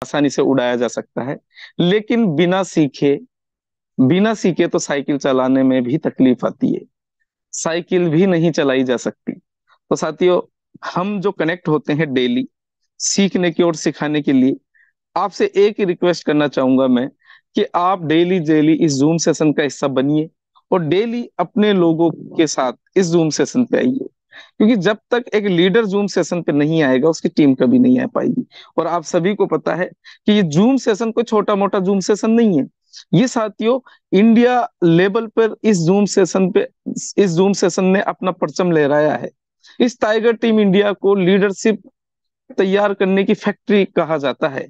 आसानी से उड़ाया जा सकता है। लेकिन बिना सीखे तो साइकिल चलाने में भी तकलीफ आती है, साइकिल भी नहीं चलाई जा सकती। तो साथियों, हम जो कनेक्ट होते हैं डेली सीखने की और सिखाने के लिए, आपसे एक ही रिक्वेस्ट करना चाहूंगा मैं, कि आप डेली डेली इस जूम सेशन का हिस्सा बनिए और डेली अपने लोगों के साथ इस जूम सेशन पे आइए। क्योंकि जब तक एक लीडर जूम सेशन पे नहीं आएगा, उसकी टीम कभी नहीं आ पाएगी। और आप सभी को पता है कि ये जूम सेशन कोई छोटा मोटा जूम सेशन नहीं है। ये साथियों, इंडिया लेवल पर इस जूम सेशन ने अपना परचम लहराया है। इस टाइगर टीम इंडिया को लीडरशिप तैयार करने की फैक्ट्री कहा जाता है,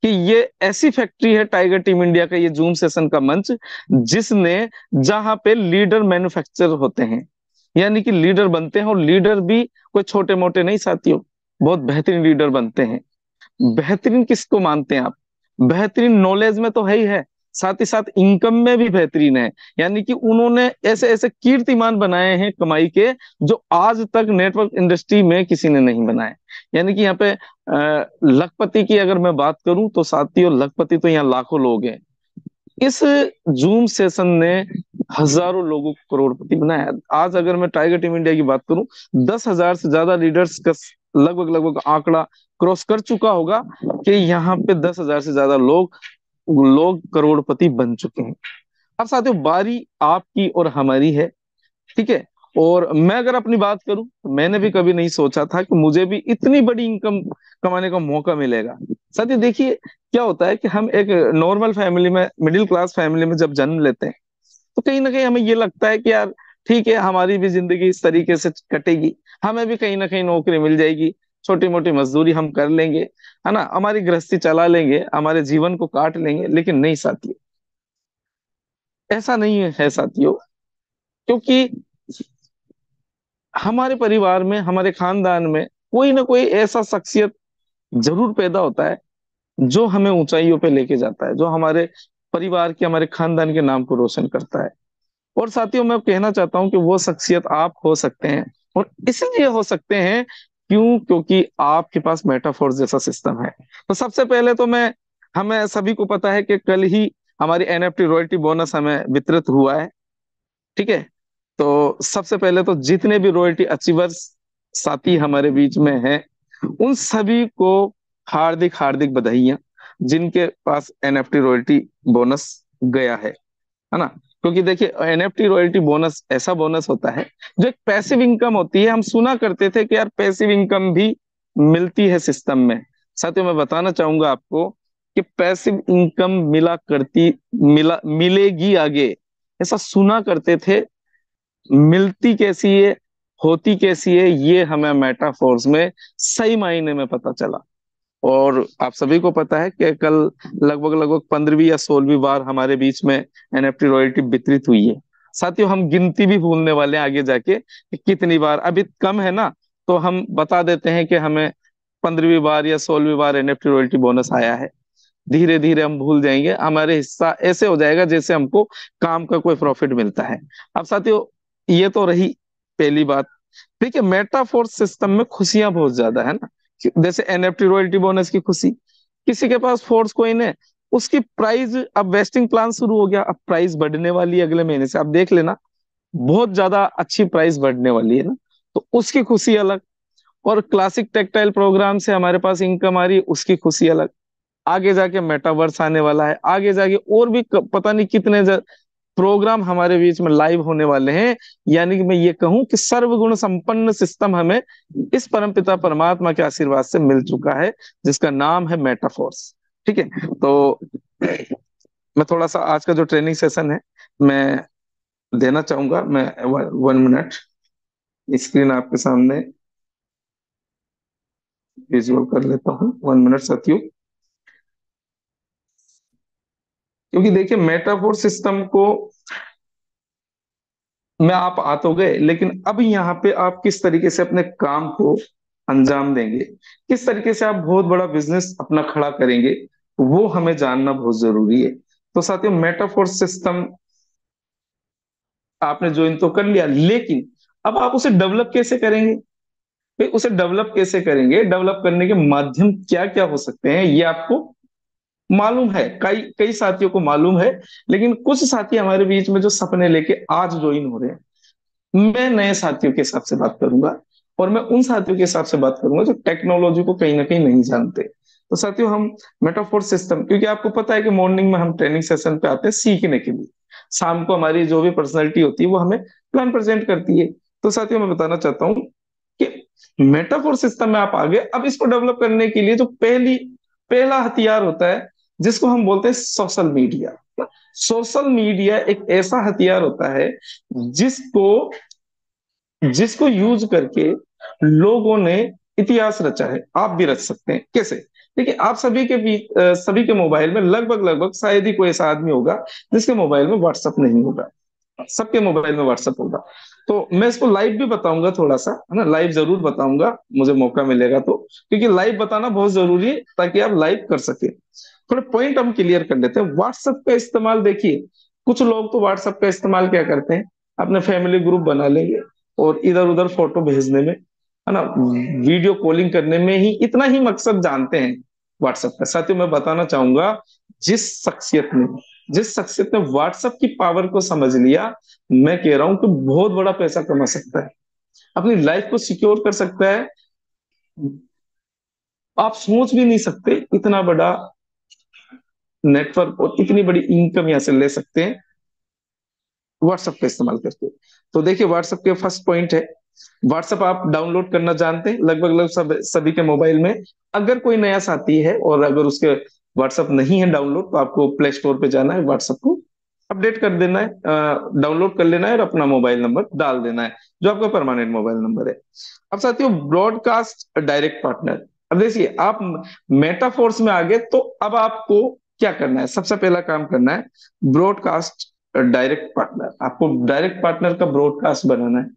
कि ये ऐसी फैक्ट्री है टाइगर टीम इंडिया का, ये जूम सेशन का मंच, जिसने जहां पे लीडर मैन्युफैक्चर होते हैं, यानी कि लीडर बनते हैं। और लीडर भी कोई छोटे मोटे नहीं साथियों, बहुत बेहतरीन लीडर बनते हैं। बेहतरीन किसको मानते हैं आप? बेहतरीन नॉलेज में तो है ही है, साथ ही साथ इनकम में भी बेहतरीन है। यानी कि उन्होंने ऐसे ऐसे कीर्तिमान बनाए हैं कमाई के, जो आज तक नेटवर्क इंडस्ट्री में किसी ने नहीं बनाए। यानी कि यहाँ पे लखपति की अगर मैं बात करूं तो साथियों, लखपति तो यहाँ लाखों लोग हैं। इस जूम सेशन ने हजारों लोगों को करोड़पति बनाया। आज अगर मैं टाइगर टीम इंडिया की बात करूं, 10,000 से ज्यादा लीडर्स का लगभग लगभग आंकड़ा क्रॉस कर चुका होगा, कि यहाँ पे 10,000 से ज्यादा लोग लोग करोड़पति बन चुके हैं। अब साथियों, बारी आपकी और हमारी है, ठीक है। और मैं अगर अपनी बात करूं, तो मैंने भी कभी नहीं सोचा था कि मुझे भी इतनी बड़ी इनकम कमाने का मौका मिलेगा। साथियों देखिए, क्या होता है कि हम एक नॉर्मल फैमिली में, मिडिल क्लास फैमिली में जब जन्म लेते हैं, तो कहीं ना कहीं हमें ये लगता है कि यार ठीक है, हमारी भी जिंदगी इस तरीके से कटेगी, हमें भी कहीं ना कहीं नौकरी मिल जाएगी, छोटी मोटी मजदूरी हम कर लेंगे, है ना, हमारी गृहस्थी चला लेंगे, हमारे जीवन को काट लेंगे। लेकिन नहीं साथियों, ऐसा नहीं है साथियों। क्योंकि हमारे परिवार में, हमारे खानदान में कोई ना कोई ऐसा शख्सियत जरूर पैदा होता है, जो हमें ऊंचाइयों पे लेके जाता है, जो हमारे परिवार के, हमारे खानदान के नाम को रोशन करता है। और साथियों, मैं कहना चाहता हूं कि वो शख्सियत आप हो सकते हैं। और इसलिए हो सकते हैं, क्योंकि आपके पास मेटाफोर्स जैसा सिस्टम है। तो सबसे पहले तो मैं, हमें सभी को पता है कि कल ही हमारी एनएफटी रॉयल्टी बोनस हमें वितरित हुआ है, ठीक है। तो सबसे पहले तो जितने भी रॉयल्टी अचीवर्स साथी हमारे बीच में हैं, उन सभी को हार्दिक हार्दिक बधाइयां, जिनके पास एनएफटी रॉयल्टी बोनस गया है ना। क्योंकि देखिए, एनएफटी रॉयल्टी बोनस ऐसा बोनस होता है जो एक पैसिव इनकम होती है। हम सुना करते थे कि यार पैसिव इनकम भी मिलती है सिस्टम में। साथियों, मैं बताना चाहूंगा आपको कि पैसिव इनकम मिलेगी आगे, ऐसा सुना करते थे। मिलती कैसी है, होती कैसी है, ये हमें मेटाफोर्स में सही मायने में पता चला। और आप सभी को पता है कि कल लगभग लगभग 15वीं या 16वीं बार हमारे बीच में एनएफटी रॉयल्टी वितरित हुई है। साथियों, हम गिनती भी भूलने वाले हैं आगे जाके कि कितनी बार, अभी कम है ना, तो हम बता देते हैं कि हमें 15वीं बार या 16वीं बार एनएफटी रॉयल्टी बोनस आया है। धीरे धीरे हम भूल जाएंगे, हमारे हिस्सा ऐसे हो जाएगा जैसे हमको काम का कोई प्रॉफिट मिलता है। अब साथियों, ये तो रही पहली बात। देखिए, मेटाफोर सिस्टम में खुशियां बहुत ज्यादा है ना। जैसे एनएफटी रॉयल्टी बोनस की खुशी, किसी के पास फोर्स कोइन है, उसकी प्राइस, अब वेस्टिंग प्लान शुरू हो गया, अब प्राइस बढ़ने वाली है अगले महीने से, आप देख लेना, बहुत ज्यादा अच्छी प्राइस बढ़ने वाली है ना। तो उसकी खुशी अलग। और क्लासिक टेक्सटाइल प्रोग्राम से हमारे पास इनकम आ रही है, उसकी खुशी अलग। आगे जाके मेटावर्स आने वाला है, आगे जाके और भी पता नहीं कितने प्रोग्राम हमारे बीच में लाइव होने वाले हैं। यानी कि मैं ये कहूं कि सर्वगुण संपन्न सिस्टम हमें इस परमपिता परमात्मा के आशीर्वाद से मिल चुका है, जिसका नाम है मेटाफोर्स, ठीक है। तो मैं थोड़ा सा आज का जो ट्रेनिंग सेशन है, मैं देना चाहूंगा। मैं 1 मिनट स्क्रीन आपके सामने विजुअल कर लेता हूँ। 1 मिनट साथियों। क्योंकि देखिए, मेटाफोर सिस्टम को में आप आ तो गए, लेकिन अब यहाँ पे आप किस तरीके से अपने काम को अंजाम देंगे, किस तरीके से आप बहुत बड़ा बिजनेस अपना खड़ा करेंगे, वो हमें जानना बहुत जरूरी है। तो साथियों, मेटाफोर सिस्टम आपने ज्वाइन तो कर लिया, लेकिन अब आप उसे डेवलप कैसे करेंगे? भाई, उसे डेवलप कैसे करेंगे, डेवलप करने के माध्यम क्या क्या हो सकते हैं, ये आपको मालूम है, कई कई साथियों को मालूम है, लेकिन कुछ साथी हमारे बीच में जो सपने लेके आज ज्वाइन हो रहे हैं। मैं नए साथियों के हिसाब से बात करूंगा, और मैं उन साथियों के हिसाब से बात करूंगा जो टेक्नोलॉजी को कहीं ना कहीं नहीं जानते। तो साथियों, हम मेटाफोर सिस्टम, क्योंकि आपको पता है कि मॉर्निंग में हम ट्रेनिंग सेशन पे आते हैं सीखने के लिए, शाम को हमारी जो भी पर्सनैलिटी होती है वो हमें प्लान प्रेजेंट करती है। तो साथियों, मैं बताना चाहता हूँ कि मेटाफोर सिस्टम में आप आगे, अब इसको डेवलप करने के लिए जो पहला हथियार होता है, जिसको हम बोलते हैं सोशल मीडिया। सोशल मीडिया एक ऐसा हथियार होता है जिसको जिसको यूज करके लोगों ने इतिहास रचा है। आप भी रच सकते हैं। कैसे? देखिए, आप सभी के मोबाइल में लगभग लगभग शायद ही कोई ऐसा आदमी होगा जिसके मोबाइल में व्हाट्सएप नहीं होगा। सबके मोबाइल में व्हाट्सएप होगा। तो मैं इसको लाइव भी बताऊंगा थोड़ा सा, है ना, लाइव जरूर बताऊंगा, मुझे मौका मिलेगा तो, क्योंकि लाइव बताना बहुत जरूरी है ताकि आप लाइव कर सके। थोड़े पॉइंट हम क्लियर कर लेते हैं। व्हाट्सएप का इस्तेमाल देखिए, कुछ लोग तो व्हाट्सएप का इस्तेमाल क्या करते हैं, अपने फैमिली ग्रुप बना लेंगे और इधर उधर फोटो भेजने में, है ना, वीडियो कॉलिंग करने में ही इतना ही मकसद जानते हैं व्हाट्सएप का। साथियों, मैं बताना चाहूंगा, जिस शख्सियत ने जिस शख्सियत ने व्हाट्सएप की पावर को समझ लिया, मैं कह रहा हूं कि बहुत बड़ा पैसा कमा सकता है, अपनी लाइफ को सिक्योर कर सकता है। आप सोच भी नहीं सकते इतना बड़ा नेटवर्क और इतनी बड़ी इनकम यहाँ से ले सकते हैं व्हाट्सएप का इस्तेमाल करके। तो देखिए, व्हाट्सएप के फर्स्ट पॉइंट है, व्हाट्सएप आप डाउनलोड करना जानते हैं लगभग लगभग सभी के मोबाइल में। अगर कोई नया साथी है और अगर उसके व्हाट्सएप नहीं है डाउनलोड, तो आपको प्ले स्टोर पे जाना है, व्हाट्सएप को अपडेट कर देना है, डाउनलोड कर लेना है और अपना मोबाइल नंबर डाल देना है जो आपका परमानेंट मोबाइल नंबर है। अब साथियों, ब्रॉडकास्ट डायरेक्ट पार्टनर। अब देखिए, आप मेटाफोर्स में आ गए, तो अब आपको क्या करना है? सबसे पहला काम करना है ब्रॉडकास्ट डायरेक्ट पार्टनर। आपको डायरेक्ट पार्टनर का ब्रॉडकास्ट बनाना है।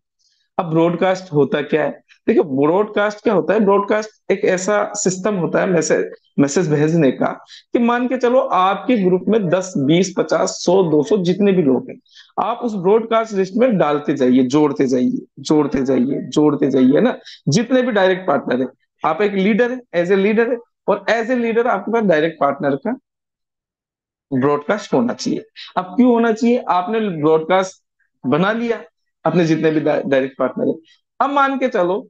अब ब्रॉडकास्ट होता क्या है? देखिए, ब्रॉडकास्ट क्या होता है? ब्रॉडकास्ट एक ऐसा सिस्टम होता है मैसेज मैसेज भेजने का, कि मान के चलो आपके ग्रुप में 10 20 50 100 200 जितने भी लोग हैं, आप उस ब्रॉडकास्ट लिस्ट में डालते जाइए, जोड़ते जाइए, जोड़ते जाइए, जोड़ते जाइए ना, जितने भी डायरेक्ट पार्टनर है। आप एक लीडर है, एज ए लीडर है, और एज ए लीडर आपके पास डायरेक्ट पार्टनर का ब्रॉडकास्ट होना चाहिए। अब क्यों होना चाहिए? आपने ब्रॉडकास्ट बना लिया, अपने जितने भी डायरेक्ट पार्टनर है। अब मान के चलो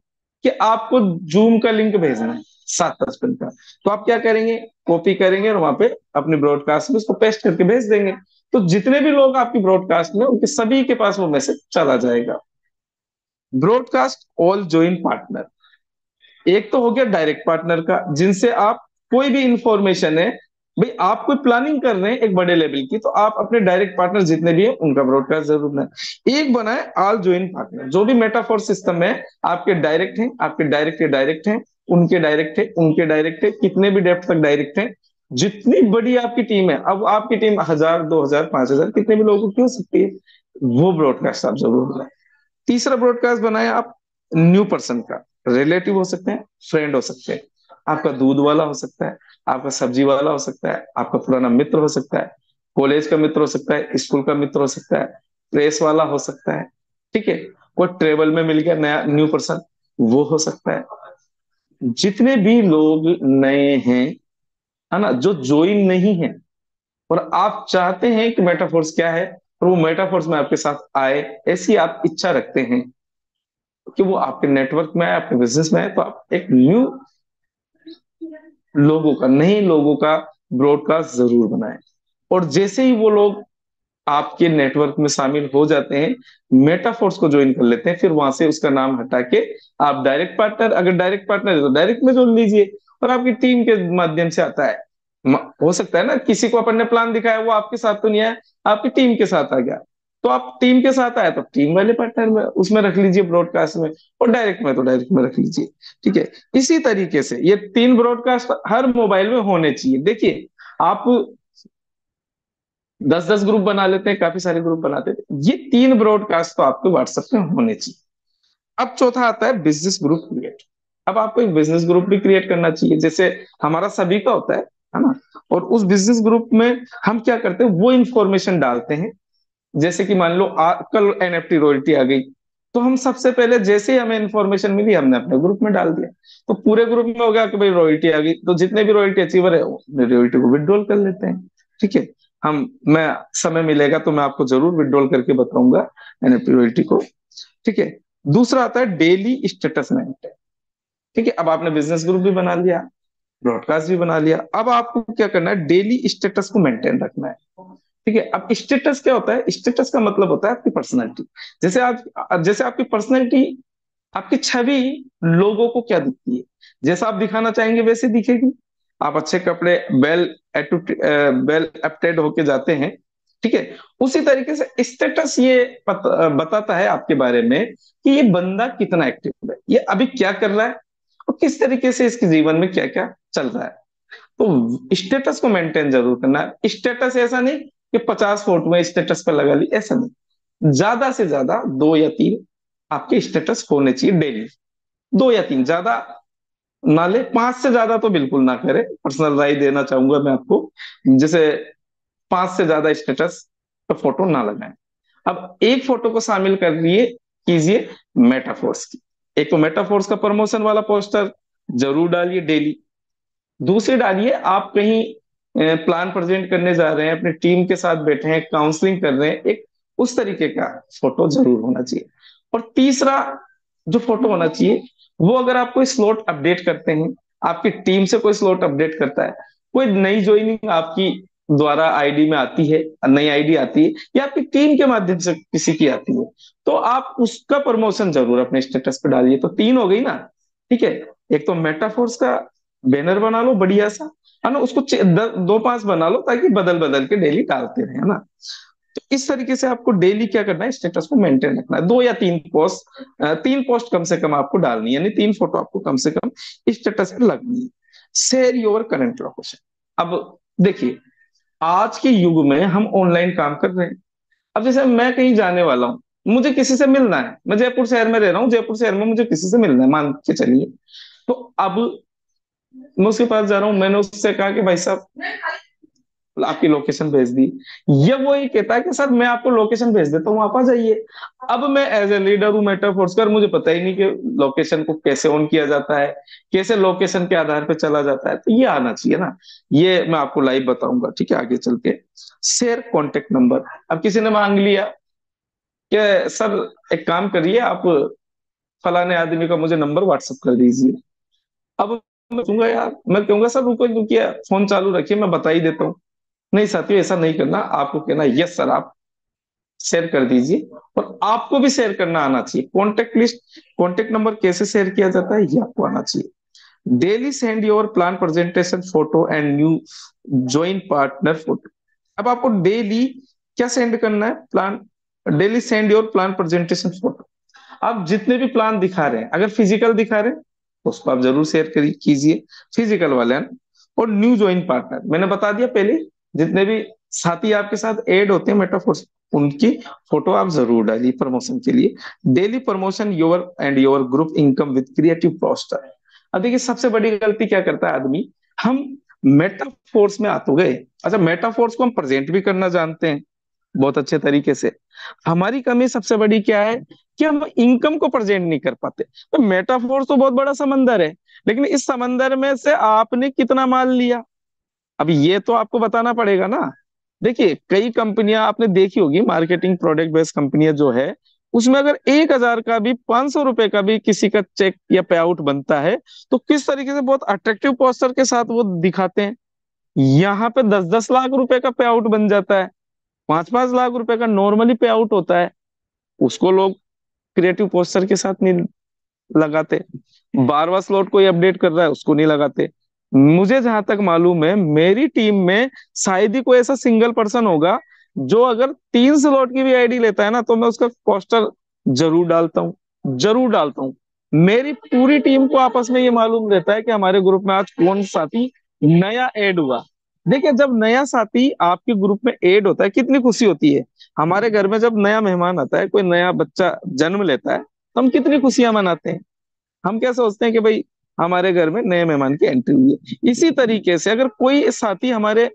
कि आपको जूम का लिंक भेजना है 7:55 का, तो आप क्या करेंगे? कॉपी करेंगे और वहां पे अपने ब्रॉडकास्ट में उसको पेस्ट करके भेज देंगे। तो जितने भी लोग आपकी ब्रॉडकास्ट में, उनके सभी के पास वो मैसेज चला जाएगा। ब्रॉडकास्ट ऑल ज्वाइन पार्टनर, एक तो हो गया डायरेक्ट पार्टनर का, जिनसे आप कोई भी इंफॉर्मेशन है, भाई आप कोई प्लानिंग कर रहे हैं एक बड़े लेवल की, तो आप अपने डायरेक्ट पार्टनर जितने भी हैं उनका ब्रॉडकास्ट जरूर बनाए। एक बनाए ऑल ज्वाइन पार्टनर, जो भी मेटाफोर सिस्टम में आपके डायरेक्ट हैं, आपके डायरेक्ट के डायरेक्ट हैं, उनके डायरेक्ट है, उनके डायरेक्ट है, कितने भी डेप्थ तक डायरेक्ट है, जितनी बड़ी आपकी टीम है, अब आपकी टीम 1000 2000 5000 कितने भी लोगों की हो सकती है, वो ब्रॉडकास्ट आप जरूर बनाए। तीसरा ब्रॉडकास्ट बनाया आप न्यू पर्सन का, रिलेटिव हो सकते हैं, फ्रेंड हो सकते हैं, आपका दूध वाला हो सकता है, आपका सब्जी वाला हो सकता है, आपका पुराना मित्र हो सकता है, कॉलेज का मित्र हो सकता है, स्कूल का मित्र हो सकता है, प्रेस वाला हो सकता है, ठीक है, कोई ट्रेवल में मिल गया नया न्यू पर्सन, वो हो सकता है। जितने भी लोग नए हैं, है ना, जो ज्वाइन नहीं है, और आप चाहते हैं कि मेटाफोर्स क्या है, और वो मेटाफोर्स में आपके साथ आए, ऐसी आप इच्छा रखते हैं कि वो आपके नेटवर्क में आए, आपके बिजनेस में आए, तो आप एक न्यू लोगों का, नए लोगों का ब्रॉडकास्ट जरूर बनाएं। और जैसे ही वो लोग आपके नेटवर्क में शामिल हो जाते हैं, मेटाफोर्स को ज्वाइन कर लेते हैं, फिर वहां से उसका नाम हटा के आप डायरेक्ट पार्टनर, अगर डायरेक्ट पार्टनर है तो डायरेक्ट में जोड़ लीजिए, और आपकी टीम के माध्यम से आता है। हो सकता है ना, किसी को अपन ने प्लान दिखाया, वो आपके साथ तो नहीं आया, आपकी टीम के साथ आ गया, तो आप टीम के साथ आए तो टीम वाले पार्टनर में उसमें रख लीजिए ब्रॉडकास्ट में, और डायरेक्ट में तो डायरेक्ट में रख लीजिए। ठीक है, इसी तरीके से ये 3 ब्रॉडकास्ट हर मोबाइल में होने चाहिए। देखिए, आप 10 10 ग्रुप बना लेते हैं, काफी सारे ग्रुप बनाते थे, ये 3 ब्रॉडकास्ट तो आपके व्हाट्सएप में होने चाहिए। अब चौथा आता है बिजनेस ग्रुप क्रिएट। अब आपको एक बिजनेस ग्रुप भी क्रिएट करना चाहिए, जैसे हमारा सभी का होता है ना। और उस बिजनेस ग्रुप में हम क्या करते हैं, वो इंफॉर्मेशन डालते हैं, जैसे कि मान लो कल एनएफटी रॉयल्टी आ गई, तो हम सबसे पहले जैसे ही हमें इन्फॉर्मेशन मिली हमने अपने ग्रुप में डाल दिया। तो पूरे ग्रुप में हो गया कि भाई रॉयल्टी आ गई, तो जितने भी रॉयल्टी अचीवर है रॉयल्टी को विड्रॉल कर लेते हैं। ठीक है। हम मैं समय मिलेगा तो मैं आपको जरूर विड्रॉल करके बताऊंगा एनएफटी रॉयल्टी को। ठीक है। दूसरा आता है डेली स्टेटस मेंटेन। ठीक है, अब आपने बिजनेस ग्रुप भी बना लिया, ब्रॉडकास्ट भी बना लिया, अब आपको क्या करना है, डेली स्टेटस को मेंटेन रखना है। ठीक है। अब स्टेटस क्या होता है, स्टेटस का मतलब होता है आपकी पर्सनैलिटी। जैसे आपकी पर्सनैलिटी, आपकी छवि लोगों को क्या दिखती है, जैसा आप दिखाना चाहेंगे वैसे दिखेगी। आप अच्छे कपड़े, वेल वेल अपडेटेड होके जाते हैं। ठीक है। उसी तरीके से स्टेटस ये बताता है आपके बारे में कि ये बंदा कितना एक्टिव है, ये अभी क्या कर रहा है और किस तरीके से इसके जीवन में क्या क्या चल रहा है। तो स्टेटस को मेंटेन जरूर करना है। स्टेटस ऐसा नहीं कि 50 फोटो स्टेटस पर लगा ली, ऐसा नहीं। ज्यादा से ज्यादा 2 या 3 आपके स्टेटस होने चाहिए डेली। 2 या 3, ज्यादा ना ले, 5 से ज्यादा तो बिल्कुल ना करे। पर्सनल राय देना चाहूंगा मैं आपको, जैसे 5 से ज्यादा स्टेटस पर फोटो ना लगाएं। अब एक फोटो को शामिल कर लिए कीजिए मेटाफोर्स की। एक तो मेटाफोर्स का प्रमोशन वाला पोस्टर जरूर डालिए डेली। दूसरी डालिए आप कहीं प्लान प्रेजेंट करने जा रहे हैं, अपनी टीम के साथ बैठे हैं, काउंसलिंग कर रहे हैं, एक उस तरीके का फोटो जरूर होना चाहिए। और तीसरा जो फोटो होना चाहिए, वो अगर आप कोई स्लॉट अपडेट करते हैं, आपकी टीम से कोई स्लॉट अपडेट करता है, कोई नई ज्वाइनिंग आपकी द्वारा आईडी में आती है, नई आईडी आती है, या आपकी टीम के माध्यम से किसी की आती है, तो आप उसका प्रमोशन जरूर अपने स्टेटस पे डालिए। तो 3 हो गई ना। ठीक है। एक तो मेटाफोर्स का बैनर बना लो बढ़िया सा, है ना, उसको 2-5 बना लो ताकि बदल बदल के डेली डालते रहे, है ना। तो इस तरीके से आपको डेली क्या करना है, स्टेटस को मेंटेन रखना है। 2 या 3 पोस्ट, 3 पोस्ट कम से कम आपको डालनी है, यानी 3 फोटो आपको कम से कम स्टेटस पे लगनी है। Share your current location. अब देखिए, आज के युग में हम ऑनलाइन काम कर रहे हैं। अब जैसे मैं कहीं जाने वाला हूँ, मुझे किसी से मिलना है, मैं जयपुर शहर में रह रहा हूँ, जयपुर शहर में मुझे किसी से मिलना है, मान के चलिए। तो अब मैं उसके पास जा रहा हूँ, मैंने उससे कहा कि भाई साहब आपकी लोकेशन भेज दी। ये वो ही कहता है कि सर मैं आपको लोकेशन भेज देता हूँ, आप आ जाइए। अब मैं एज ए लीडर हूँ मेटाफोर्स कर, मुझे पता ही नहीं कि लोकेशन को कैसे ऑन किया जाता है, कैसे लोकेशन के आधार पे चला जाता है। तो ये आना चाहिए ना, ये मैं आपको लाइव बताऊंगा। ठीक है, आगे चल के शेयर कॉन्टेक्ट नंबर। अब किसी ने मांग लिया कि सर एक काम करिए, आप फलाने आदमी का मुझे नंबर व्हाट्सअप कर दीजिए। अब मैं कहूंगा यार, मैं कहूंगा सर रुको रुकिए, फोन चालू रखिए, मैं बता ही देता हूँ। नहीं साथियों, ऐसा नहीं करना, आपको कहना यस सर, आप शेयर कर दीजिए। और आपको भी शेयर करना आना चाहिए। कॉन्टेक्ट लिस्ट, कॉन्टेक्ट नंबर कैसे शेयर किया जाता है ये आपको आना चाहिए। Daily send your plan presentation photo and new join partner photo. अब आपको डेली क्या सेंड करना है, plan, daily send your plan presentation photo. आप जितने भी प्लान दिखा रहे हैं, अगर फिजिकल दिखा रहे हैं तो उसको आप जरूर शेयर करिए, कीजिए, फिजिकल वाले हैं। और न्यू ज्वाइन पार्टनर मैंने बता दिया पहले, जितने भी साथी आपके साथ ऐड होते हैं मेटाफोर्स, उनकी फोटो आप जरूर डालिए प्रमोशन के लिए। Daily promotion your and your group income with creative poster. अब देखिए, सबसे बड़ी गलती क्या करता है आदमी, हम मेटाफोर्स में आ तो गए, अच्छा मेटाफोर्स को हम प्रेजेंट भी करना जानते हैं बहुत अच्छे तरीके से। हमारी कमी सबसे बड़ी क्या है कि हम इनकम को प्रेजेंट नहीं कर पाते। तो मेटाफोर तो बहुत बड़ा समंदर है, लेकिन इस समंदर में से आपने कितना माल लिया, अब ये तो आपको बताना पड़ेगा ना। देखिए, कई कंपनियां आपने देखी होगी, मार्केटिंग प्रोडक्ट बेस्ड कंपनियां जो है, उसमें अगर 1,000 का भी, 500 रुपए का भी किसी का चेक या पे आउट बनता है, तो किस तरीके से बहुत अट्रैक्टिव पोस्टर के साथ वो दिखाते हैं। यहाँ पे 10-10 लाख रुपए का पे आउट बन जाता है, 5-5 लाख रुपए का नॉर्मली पे आउट होता है। उसको लोग क्रिएटिव पोस्टर के साथ नहीं लगाते। 12वां स्लॉट कोई अपडेट कर रहा है उसको नहीं लगाते। मुझे जहां तक मालूम है, मेरी टीम में शायद ही कोई ऐसा सिंगल पर्सन होगा जो अगर 3 स्लॉट की भी आईडी लेता है ना, तो मैं उसका पोस्टर जरूर डालता हूँ, जरूर डालता हूँ। मेरी पूरी टीम को आपस में ये मालूम रहता है कि हमारे ग्रुप में आज कौन साथी नया ऐड हुआ। देखिए, जब नया साथी आपके ग्रुप में ऐड होता है कितनी खुशी होती है। हमारे घर में जब नया मेहमान आता है, कोई नया बच्चा जन्म लेता है, तो हम कितनी खुशियां मनाते हैं। हम क्या सोचते हैं कि भाई हमारे घर में नए मेहमान की एंट्री हुई है। इसी तरीके से अगर कोई साथी हमारे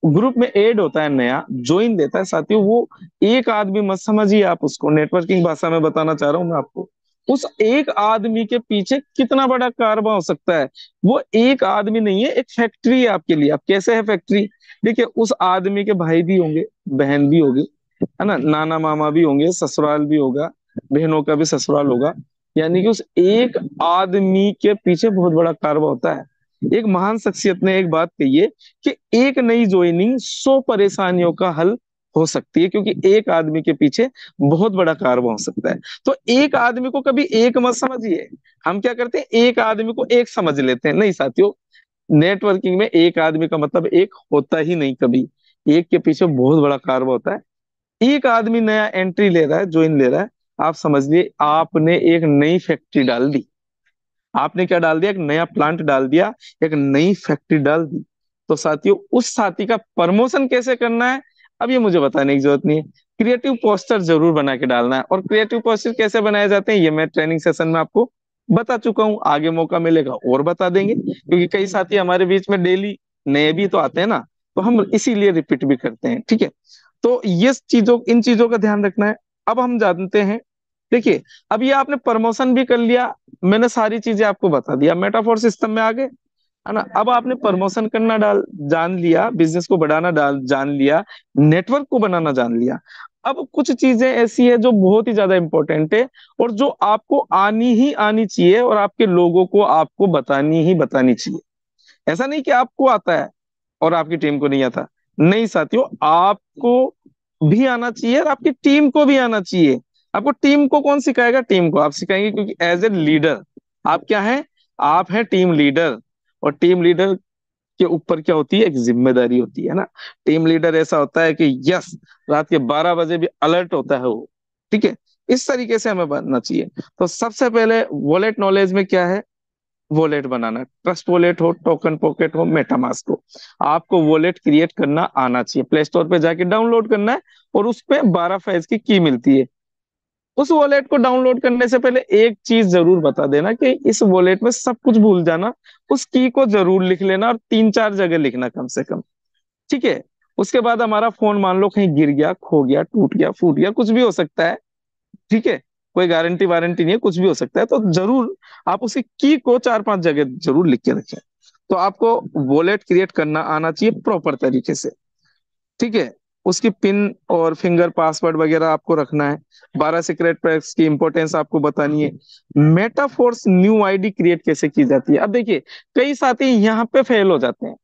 ग्रुप में ऐड होता है, नया ज्वाइन देता है साथियों, वो एक आदमी मत समझिए आप उसको, नेटवर्किंग भाषा में बताना चाह रहा हूं मैं आपको। उस एक आदमी के पीछे कितना बड़ा कारभार हो सकता है। वो एक आदमी नहीं है, एक फैक्ट्री है आपके लिए। अब कैसे है फैक्ट्री? देखिए, उस आदमी के भाई भी होंगे, बहन भी होगी, है ना, नाना मामा भी होंगे, ससुराल भी होगा, बहनों का भी ससुराल होगा। यानी कि उस एक आदमी के पीछे बहुत बड़ा कारभार होता है। एक महान शख्सियत ने एक बात कही है कि एक नई ज्वाइनिंग 100 परेशानियों का हल हो सकती है, क्योंकि एक आदमी के पीछे बहुत बड़ा कारभार हो सकता है। तो एक आदमी को कभी एक मत समझिए। हम क्या करते हैं, एक आदमी को एक समझ लेते हैं। नहीं साथियों, नेटवर्किंग में एक आदमी का मतलब एक होता ही नहीं कभी। एक के पीछे बहुत बड़ा कारभार होता है। एक आदमी नया एंट्री ले रहा है, ज्वाइन ले रहा है, आप समझिए आपने एक नई फैक्ट्री डाल दी। आपने क्या डाल दिया? एक नया प्लांट डाल दिया, एक नई फैक्ट्री डाल दी। तो साथियों, उस साथी का प्रमोशन कैसे करना है, अब ये मुझे बताने की जरूरत नहीं है। क्रिएटिव पोस्टर जरूर बना के डालना है। और क्रिएटिव पोस्टर कैसे बनाए जाते हैं, ये मैं ट्रेनिंग सेशन में आपको बता चुका हूँ। आगे मौका मिलेगा और बता देंगे, क्योंकि कई साथी हमारे बीच में डेली नए भी तो आते हैं ना, तो हम इसीलिए रिपीट भी करते हैं। ठीक है, तो ये चीजों, इन चीजों का ध्यान रखना है। अब हम जानते हैं, देखिए, अब ये आपने प्रमोशन भी कर लिया, मैंने सारी चीजें आपको बता दिया, मेटाफोर सिस्टम में आ गए, है ना। अब आपने प्रमोशन करना डाल जान लिया, बिजनेस को बढ़ाना डाल जान लिया, नेटवर्क को बनाना जान लिया। अब कुछ चीजें ऐसी है जो बहुत ही ज्यादा इंपॉर्टेंट है, और जो आपको आनी ही आनी चाहिए, और आपके लोगों को आपको बतानी ही बतानी चाहिए। ऐसा नहीं कि आपको आता है और आपकी टीम को नहीं आता। नहीं साथियों, आपको भी आना चाहिए और आपकी टीम को भी आना चाहिए। आपको टीम को कौन सिखाएगा? टीम को आप सिखाएंगे, क्योंकि एज ए लीडर आप क्या हैं? आप हैं टीम लीडर। और टीम लीडर के ऊपर क्या होती है? एक जिम्मेदारी होती है ना। टीम लीडर ऐसा होता है कि यस, रात के 12 बजे भी अलर्ट होता है वो। ठीक है, इस तरीके से हमें बनना चाहिए। तो सबसे पहले वॉलेट नॉलेज में क्या है? वॉलेट बनाना, ट्रस्ट वॉलेट हो, टोकन पॉकेट हो, मेटामास्क हो, आपको वॉलेट क्रिएट करना आना चाहिए। प्ले स्टोर पे जाके डाउनलोड करना है, और उस पे 12 फेज की मिलती है। उस वॉलेट को डाउनलोड करने से पहले एक चीज जरूर बता देना कि इस वॉलेट में सब कुछ भूल जाना, उस की को जरूर लिख लेना, और 3-4 जगह लिखना कम से कम। ठीक है, उसके बाद हमारा फोन मान लो कहीं गिर गया, खो गया, टूट गया, फूट गया, कुछ भी हो सकता है। ठीक है, कोई गारंटी वारंटी नहीं है, कुछ भी हो सकता है। तो जरूर आप उसी की को 4-5 जगह जरूर लिख के रखें। तो आपको वॉलेट क्रिएट करना आना चाहिए प्रॉपर तरीके से। ठीक है, उसकी पिन और फिंगर पासवर्ड वगैरह आपको रखना है। 12 सीक्रेट पैक्स की इंपॉर्टेंस आपको बतानी है। मेटाफोर्स न्यू आईडी क्रिएट कैसे की जाती है? अब देखिए, कई साथी यहाँ पे फेल हो जाते हैं।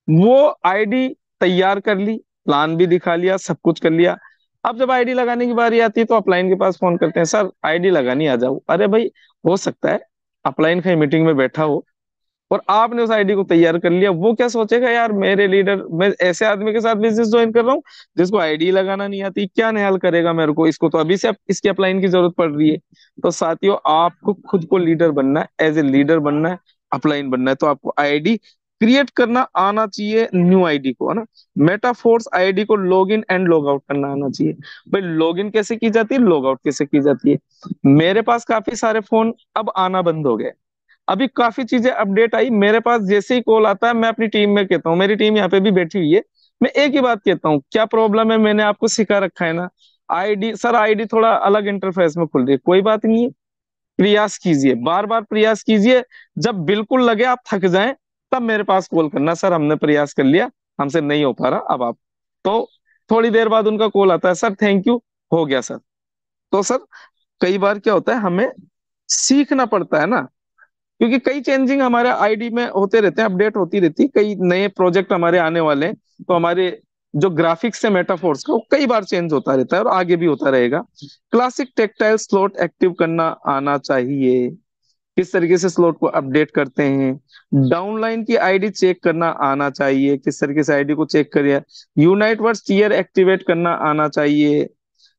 वो आईडी तैयार कर ली, प्लान भी दिखा लिया, सब कुछ कर लिया। अब जब आईडी लगाने की बारी आती है तो अपलाइन के पास फोन करते हैं, सर आईडी लगानी आ जाओ। अरे भाई, हो सकता है अपलाइन कहीं मीटिंग में बैठा हो और आपने उस आईडी को तैयार कर लिया। वो क्या सोचेगा, यार मेरे लीडर, मैं ऐसे आदमी के साथ बिजनेस ज्वाइन कर रहा हूँ जिसको आईडी लगाना नहीं आती, क्या निहाल करेगा मेरे को, इसको तो अभी से इसकी अपलाइन की जरूरत पड़ रही है। तो साथियों, आपको खुद को लीडर बनना है, एज ए लीडर बनना है, अपलाइन बनना है, तो आपको आईडी क्रिएट करना आना चाहिए, न्यू आईडी को, है ना। मेटाफोर्स आईडी को log in and log out करना आना चाहिए। भाई, लॉग इन कैसे की जाती है, लॉग आउट कैसे की जाती है? मेरे पास काफी सारे फोन अब आना बंद हो गए। अभी काफी चीजें अपडेट आई मेरे पास, जैसे ही कॉल आता है मैं अपनी टीम में कहता हूँ, मेरी टीम यहाँ पे भी बैठी हुई है, मैं एक ही बात कहता हूँ, क्या प्रॉब्लम है, मैंने आपको सिखा रखा है ना। आईडी सर, आईडी थोड़ा अलग इंटरफेस में खुल रही है, कोई बात नहीं है, प्रयास कीजिए, बार बार प्रयास कीजिए। जब बिल्कुल लगे आप थक जाएं, तब मेरे पास कॉल करना, सर हमने प्रयास कर लिया, हमसे नहीं हो पा रहा अब आप। तो थोड़ी देर बाद उनका कॉल आता है, सर थैंक यू, हो गया सर। तो सर, कई बार क्या होता है, हमें सीखना पड़ता है ना, क्योंकि कई चेंजिंग हमारे आईडी में होते रहते हैं, अपडेट होती रहती है, कई नए प्रोजेक्ट हमारे आने वाले हैं। तो हमारे जो ग्राफिक्स है मेटाफोर्स का, वो कई बार चेंज होता रहता है और आगे भी होता रहेगा। क्लासिक टेक्टाइल स्लॉट एक्टिव करना आना चाहिए, किस तरीके से स्लॉट को अपडेट करते हैं। डाउनलाइन की आईडी चेक करना आना चाहिए, किस तरीके से आईडी को चेक करिए। यूनाइट वर्स टीयर एक्टिवेट करना आना चाहिए।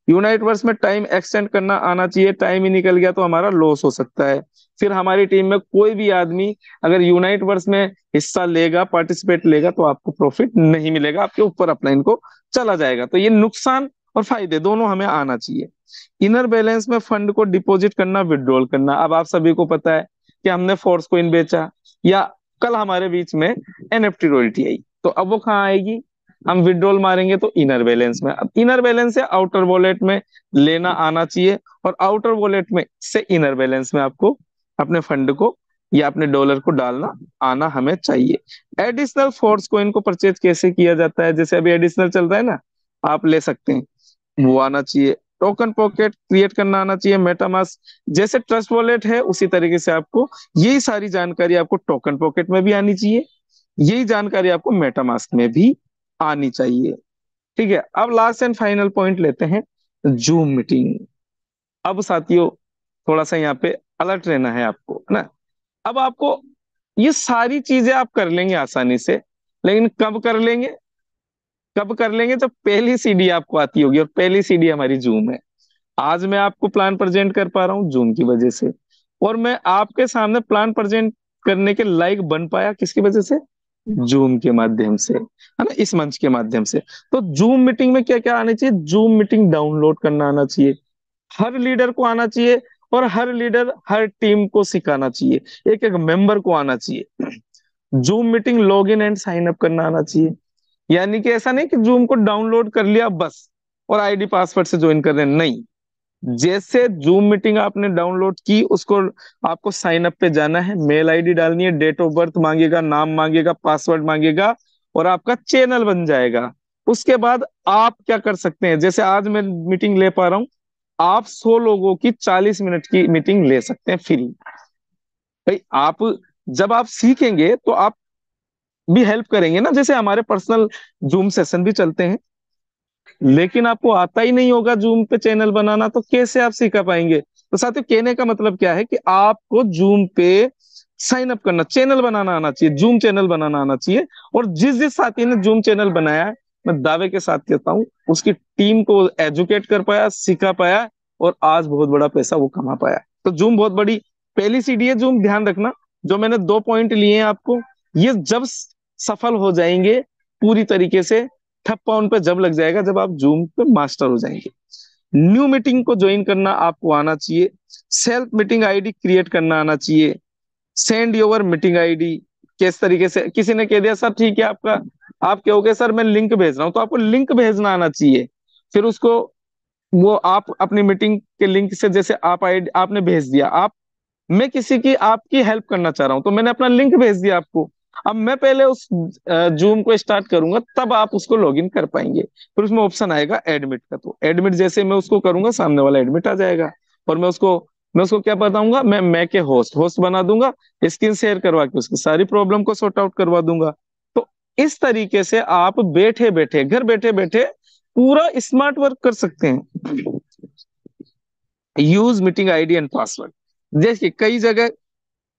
यूनाइट वर्स में टाइम एक्सटेंड करना आना चाहिए, टाइम ही निकल गया तो हमारा लॉस हो सकता है। फिर हमारी टीम में कोई भी आदमी अगर यूनाइट वर्स में हिस्सा लेगा, पार्टिसिपेट लेगा, तो आपको प्रॉफिट नहीं मिलेगा, आपके ऊपर अपलाइन को चला जाएगा। तो ये नुकसान और फायदे दोनों हमें आना चाहिए। इनर बैलेंस में फंड को डिपॉजिट करना, विड्रॉल करना। अब आप सभी को पता है कि हमने फोर्स कोइन बेचा, या कल हमारे बीच में एनएफटी रॉयल्टी आई, तो अब वो कहाँ आएगी? हम विड्रॉल मारेंगे तो इनर बैलेंस में। अब इनर बैलेंस से आउटर वॉलेट में लेना आना चाहिए, और आउटर वॉलेट में से इनर बैलेंस में आपको अपने फंड को या अपने डॉलर को डालना आना हमें चाहिए। एडिशनल फोर्स को इनको परचेज कैसे किया जाता है, जैसे अभी एडिशनल चल रहा है ना, आप ले सकते हैं, वो आना चाहिए। टोकन पॉकेट क्रिएट करना आना चाहिए। मेटामास्क जैसे ट्रस्ट वॉलेट है उसी तरीके से आपको यही सारी जानकारी आपको टोकन पॉकेट में भी आनी चाहिए, यही जानकारी आपको मेटामास्क में भी आनी चाहिए। ठीक है, अब लास्ट एंड फाइनल पॉइंट लेते हैं, जूम मीटिंग। अब साथियों थोड़ा सा यहाँ पे अलर्ट रहना है आपको, है ना। अब आपको ये सारी चीजें आप कर लेंगे आसानी से, लेकिन कब कर लेंगे, कब कर लेंगे जब पहली सीढ़ी आपको आती होगी, और पहली सीढ़ी हमारी जूम है। आज मैं आपको प्लान प्रेजेंट कर पा रहा हूँ जूम की वजह से, और मैं आपके सामने प्लान प्रेजेंट करने के लायक बन पाया किसकी वजह से, जूम के माध्यम से, है ना, इस मंच के माध्यम से। तो जूम मीटिंग में क्या क्या आना चाहिए, जूम मीटिंग डाउनलोड करना आना चाहिए, हर लीडर को आना चाहिए, और हर लीडर हर टीम को सिखाना चाहिए, एक एक मेंबर को आना चाहिए। Zoom meeting log in and sign up करना आना चाहिए। यानी कि ऐसा नहीं कि जूम को डाउनलोड कर लिया बस और आईडी पासवर्ड से ज्वाइन कर रहे हैं, नहीं। जैसे जूम मीटिंग आपने डाउनलोड की, उसको आपको साइन अप पे जाना है, मेल आईडी डालनी है, डेट ऑफ बर्थ मांगेगा, नाम मांगेगा, पासवर्ड मांगेगा, और आपका चैनल बन जाएगा। उसके बाद आप क्या कर सकते हैं, जैसे आज मैं मीटिंग ले पा रहा हूं, आप 100 लोगों की 40 मिनट की मीटिंग ले सकते हैं फ्री। भाई आप जब आप सीखेंगे तो आप भी हेल्प करेंगे ना, जैसे हमारे पर्सनल जूम सेशन भी चलते हैं, लेकिन आपको आता ही नहीं होगा जूम पे चैनल बनाना, तो कैसे आप सीख पाएंगे। तो साथियों कहने का मतलब क्या है कि आपको जूम पे साइन अप करना, चैनल बनाना आना चाहिए, जूम चैनल बनाना आना चाहिए। और जिस जिस साथी ने जूम चैनल बनाया है, मैं दावे के साथ कहता हूँ उसकी टीम को एजुकेट कर पाया, सिखा पाया, और आज बहुत बड़ा पैसा वो कमा पाया। तो जूम बहुत बड़ी पहली सीढ़ी है जूम, ध्यान रखना। जो मैंने 2 पॉइंट लिए हैं आपको, ये जब सफल हो जाएंगे पूरी तरीके से, ठप्पा उन पे जब लग जाएगा जब आप जूम पे मास्टर हो जाएंगे। न्यू मीटिंग को ज्वाइन करना आपको आना चाहिए, सेल्फ मीटिंग आईडी क्रिएट करना आना चाहिए, सेंड योर मीटिंग आईडी। किस तरीके से, किसी ने कह दिया सर ठीक है आपका, आप कहोगे सर मैं लिंक भेज रहा हूं, तो आपको लिंक भेजना आना चाहिए। फिर उसको वो आप अपनी मीटिंग के लिंक से, जैसे आप आईडी आपने भेज दिया, आप मैं किसी की आपकी हेल्प करना चाह रहा हूं, तो मैंने अपना लिंक भेज दिया आपको। अब मैं पहले उस जूम को स्टार्ट करूंगा, तब आप उसको लॉगिन कर पाएंगे। फिर उसमें ऑप्शन आएगा एडमिट का, तो एडमिट जैसे मैं उसको करूंगा, सामने वाला एडमिट आ जाएगा, और मैं उसको क्या बताऊंगा, मैं के होस्ट होस्ट बना दूंगा, स्क्रीन शेयर करवा के उसकी सारी प्रॉब्लम को सॉर्ट आउट करवा दूंगा। तो इस तरीके से आप बैठे बैठे, घर बैठे बैठे पूरा स्मार्ट वर्क कर सकते हैं। Use meeting ID and password. देखिए कई जगह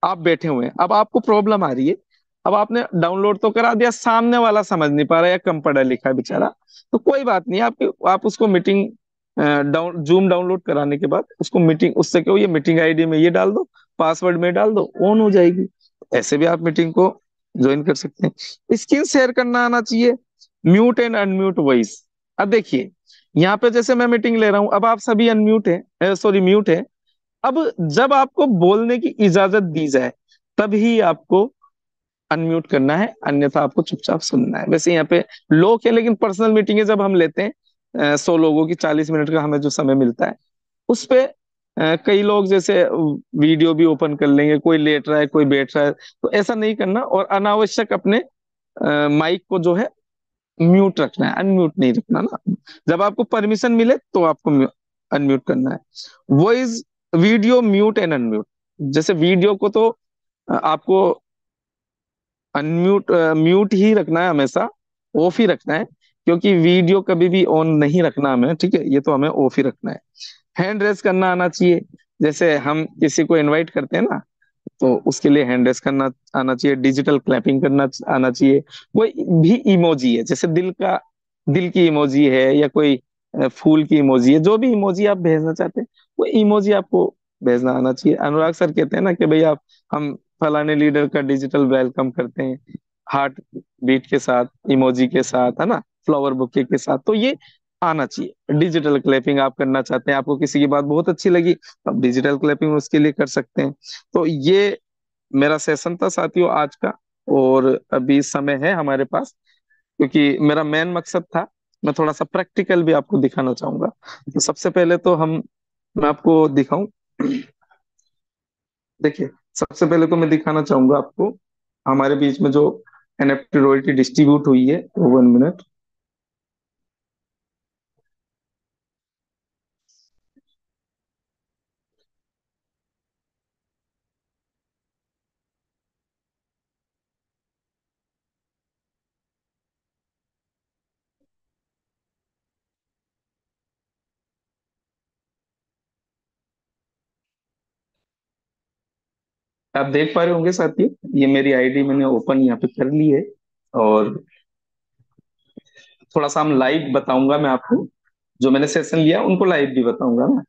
आप बैठे हुए हैं, अब आपको प्रॉब्लम आ रही है, अब आपने डाउनलोड तो करा दिया, सामने वाला समझ नहीं पा रहा या कम पढ़ा लिखा है बेचारा, तो कोई बात नहीं, आप उसको मीटिंग जूम डाउनलोड कराने के बाद उसको मीटिंग, उससे कहो ये मीटिंग आईडी में ये डाल दो, पासवर्ड में डाल दो, ऑन हो जाएगी। ऐसे भी आप मीटिंग को ज्वाइन कर सकते हैं। स्क्रीन शेयर करना आना चाहिए, म्यूट एंड अनम्यूट वॉइस। अब देखिए यहाँ पे जैसे मैं मीटिंग ले रहा हूं, अब आप सभी अनम्यूट है, सॉरी म्यूट है। अब जब आपको बोलने की इजाजत दी जाए तभी आपको अनम्यूट करना है, अन्यथा आपको चुपचाप सुनना है। वैसे यहाँ पे लोग है, लेकिन पर्सनल मीटिंग है जब हम लेते हैं, 100 लोगों की 40 मिनट का हमें जो समय मिलता है, उस पे कई लोग जैसे वीडियो भी ओपन कर लेंगे, कोई लेट रहा है कोई बैठ रहा है, तो ऐसा नहीं करना, और अनावश्यक अपने माइक को जो है म्यूट रखना है, अनम्यूट नहीं रखना ना। जब आपको परमिशन मिले तो आपको अनम्यूट करना है। Voice video mute and unmute. जैसे वीडियो को तो आपको अनम्यूट म्यूट ही रखना है हमेशा, ऑफ ही रखना है, क्योंकि वीडियो कभी भी ऑन नहीं रखना हमें, ठीक है, ये तो हमें ऑफ ही रखना है। हैंड रेस करना आना चाहिए, जैसे हम किसी को इनवाइट करते हैं ना, तो उसके लिए हैंड रेस करना आना चाहिए, डिजिटल क्लैपिंग करना आना चाहिए। कोई भी इमोजी है, जैसे दिल की इमोजी है, या कोई फूल की इमोजी है, जो भी इमोजी आप भेजना चाहते हैं वो इमोजी आपको भेजना आना चाहिए। अनुराग सर कहते हैं ना कि भाई आप, हम फलाने लीडर का डिजिटल वेलकम करते हैं, हार्ट बीट के साथ, इमोजी के साथ, है ना, फ्लावर बुके के साथ, तो ये आना चाहिए। डिजिटल क्लैपिंग आप करना चाहते हैं, आपको किसी की बात बहुत अच्छी लगी, तो आप डिजिटल क्लैपिंग उसके लिए कर सकते हैं। तो ये मेरा सेशन था साथियों आज का, और अभी समय है हमारे पास, क्योंकि मेरा मेन मकसद था, मैं थोड़ा सा प्रैक्टिकल भी आपको दिखाना चाहूंगा। तो सबसे पहले तो हम मैं आपको दिखाऊं। देखिए, सबसे पहले तो मैं दिखाना चाहूंगा आपको हमारे बीच में जो एनएफटी रॉयल्टी डिस्ट्रीब्यूट हुई है, तो 1 मिनट। आप देख पा रहे होंगे साथियों, ये मेरी आईडी मैंने ओपन यहाँ पे कर ली है। और थोड़ा सा हम लाइव बताऊंगा मैं आपको, जो मैंने सेशन लिया उनको लाइव भी बताऊंगा ना।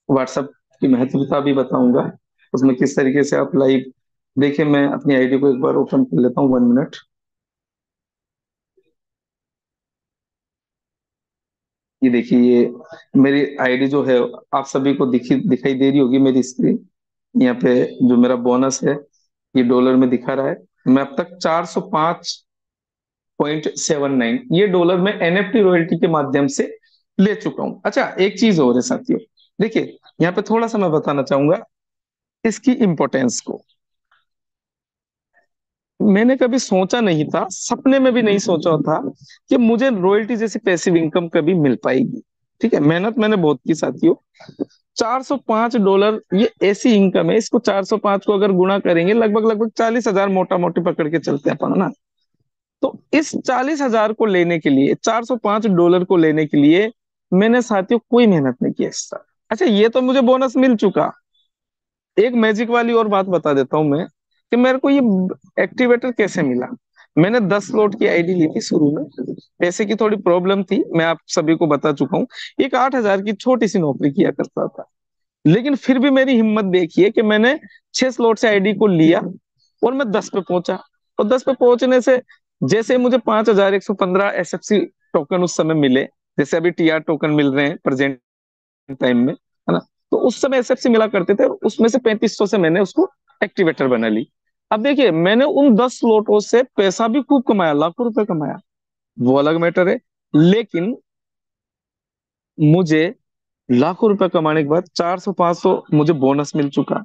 व्हाट्सएप की महत्वता भी बताऊंगा, उसमें किस तरीके से आप लाइव। देखिए, मैं अपनी आईडी को एक बार ओपन कर लेता हूँ, 1 मिनट। ये देखिए, ये मेरी आईडी जो है, आप सभी को दिखाई दे रही होगी मेरी स्क्रीन। यहाँ पे जो मेरा बोनस है, ये डॉलर में दिखा रहा है। मैं अब तक 405.79 ये डॉलर में एनएफटी रॉयल्टी के माध्यम से ले चुका हूं। अच्छा, एक चीज और है साथियों। देखिए, यहाँ पे थोड़ा सा मैं बताना चाहूंगा इसकी इम्पोर्टेंस को। मैंने कभी सोचा नहीं था, सपने में भी नहीं सोचा था कि मुझे रॉयल्टी जैसी पैसिव इनकम कभी मिल पाएगी। ठीक है, मेहनत मैंने बहुत की साथियों। $405, ये ऐसी इनकम है, इसको 405 को अगर गुणा करेंगे, लगभग लगभग 40,000 मोटा मोटी पकड़ के चलते हैं अपन ना। तो इस 40,000 को लेने के लिए, $405 को लेने के लिए, मैंने साथियों कोई मेहनत नहीं की एक्स्ट्रा। अच्छा, ये तो मुझे बोनस मिल चुका। एक मैजिक वाली और बात बता देता हूं मैं, कि मेरे को ये एक्टिवेटर कैसे मिला। मैंने 10 स्लॉट की आईडी ली थी शुरू में। पैसे की थोड़ी प्रॉब्लम थी, मैं आप सभी को बता चुका हूँ। एक 8,000 की छोटी सी नौकरी किया करता था। लेकिन फिर भी मेरी हिम्मत देखिए कि मैंने 6 स्लॉट से आईडी को लिया, और मैं 10 पे पहुंचा। और 10 पे पहुंचने से जैसे मुझे 5,115 एसएफसी टोकन उस समय मिले, जैसे अभी टीआर टोकन मिल रहे हैं प्रेजेंट टाइम में, है ना। तो उस समय एसएफसी मिला करते थे, और उसमें से 3500 से मैंने उसको एक्टिवेटर बना ली। अब देखिए, मैंने उन 10 स्लॉटों से पैसा भी खूब कमाया, लाखों रुपए कमाया, वो अलग मैटर है। लेकिन मुझे लाखों रुपए कमाने के बाद 400 500 मुझे बोनस मिल चुका।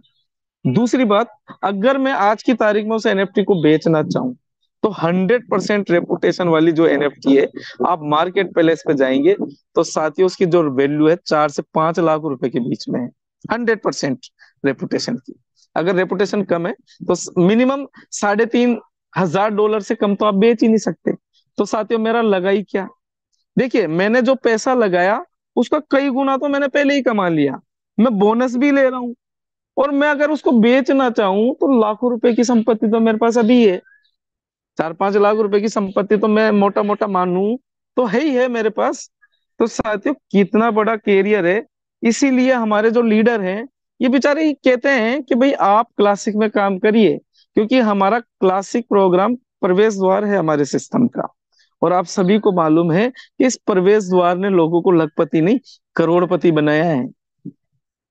दूसरी बात, अगर मैं आज की तारीख में उस एनएफटी को बेचना चाहूं, तो 100% रेपुटेशन वाली जो एनएफटी है, आप मार्केट प्लेस पे जाएंगे, तो साथियों उसकी जो वैल्यू है 4 से 5 लाख रुपए के बीच में है। 100% रेपुटेशन की। अगर रेपुटेशन कम है, तो मिनिमम $3,500 से कम तो आप बेच ही नहीं सकते। तो साथियों, मेरा लगा ही क्या। देखिए, मैंने जो पैसा लगाया, उसका कई गुना तो मैंने पहले ही कमा लिया। मैं बोनस भी ले रहा हूँ, और मैं अगर उसको बेचना चाहूं, तो लाखों रुपए की संपत्ति तो मेरे पास अभी है। 4 5 लाख रुपए की संपत्ति तो मैं मोटा मोटा मानूं, तो है ही है मेरे पास। तो साथियों, कितना बड़ा कैरियर है। इसीलिए हमारे जो लीडर हैं, ये बेचारे ही कहते हैं कि भाई आप क्लासिक में काम करिए, क्योंकि हमारा क्लासिक प्रोग्राम प्रवेश द्वार है हमारे सिस्टम का। और आप सभी को मालूम है कि इस प्रवेश द्वार ने लोगों को लखपति नहीं, करोड़पति बनाया है।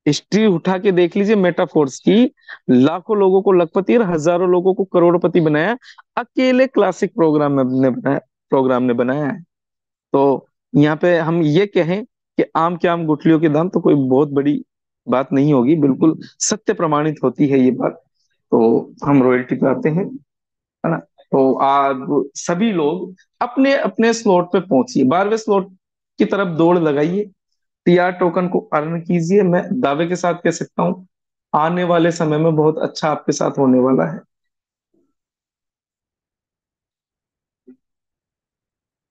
हिस्ट्री उठा के देख लीजिए मेटाफोर्स की। लाखों लोगों को लखपति और हजारों लोगों को करोड़पति बनाया, अकेले क्लासिक प्रोग्राम ने बनाया है। तो यहाँ पे हम ये कहें कि आम के आम गुठलियों के दाम, तो कोई बहुत बड़ी बात नहीं होगी, बिल्कुल सत्य प्रमाणित होती है ये बात। तो हम रॉयल्टी पे आते हैं, है ना। तो आप सभी लोग अपने अपने स्लॉट पे पहुंचिए, 12वें स्लॉट की तरफ दौड़ लगाइए, टीआर टोकन को अर्न कीजिए। मैं दावे के साथ कह सकता हूँ, आने वाले समय में बहुत अच्छा आपके साथ होने वाला है।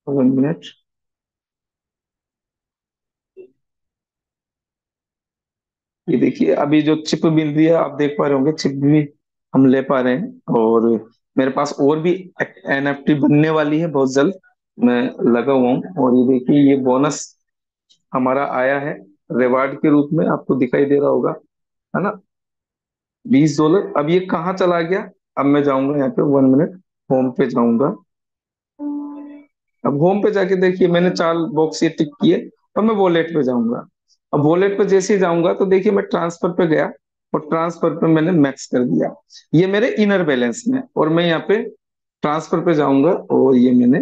1 मिनट। ये देखिए, अभी जो चिप मिल रही है, आप देख पा रहे होंगे, चिप भी हम ले पा रहे हैं। और मेरे पास और भी एनएफटी बनने वाली है बहुत जल्द। मैं लगा हुआ हूँ, और ये देखिए, ये बोनस हमारा आया है रिवार्ड के रूप में, आपको दिखाई दे रहा होगा, है ना। $20। अब ये कहाँ चला गया। अब मैं जाऊंगा यहाँ पे, 1 मिनट, होम पे जाऊंगा। अब होम पे जाके देखिए, मैंने 4 बॉक्स ये टिक किए, और मैं वॉलेट पे जाऊंगा। अब वॉलेट पे जैसे ही जाऊंगा, तो देखिए मैं ट्रांसफर पे गया, और ट्रांसफर पे मैंने मैक्स कर दिया। ये मेरे इनर बैलेंस में, और मैं यहाँ पे ट्रांसफर पे जाऊंगा, और ये मैंने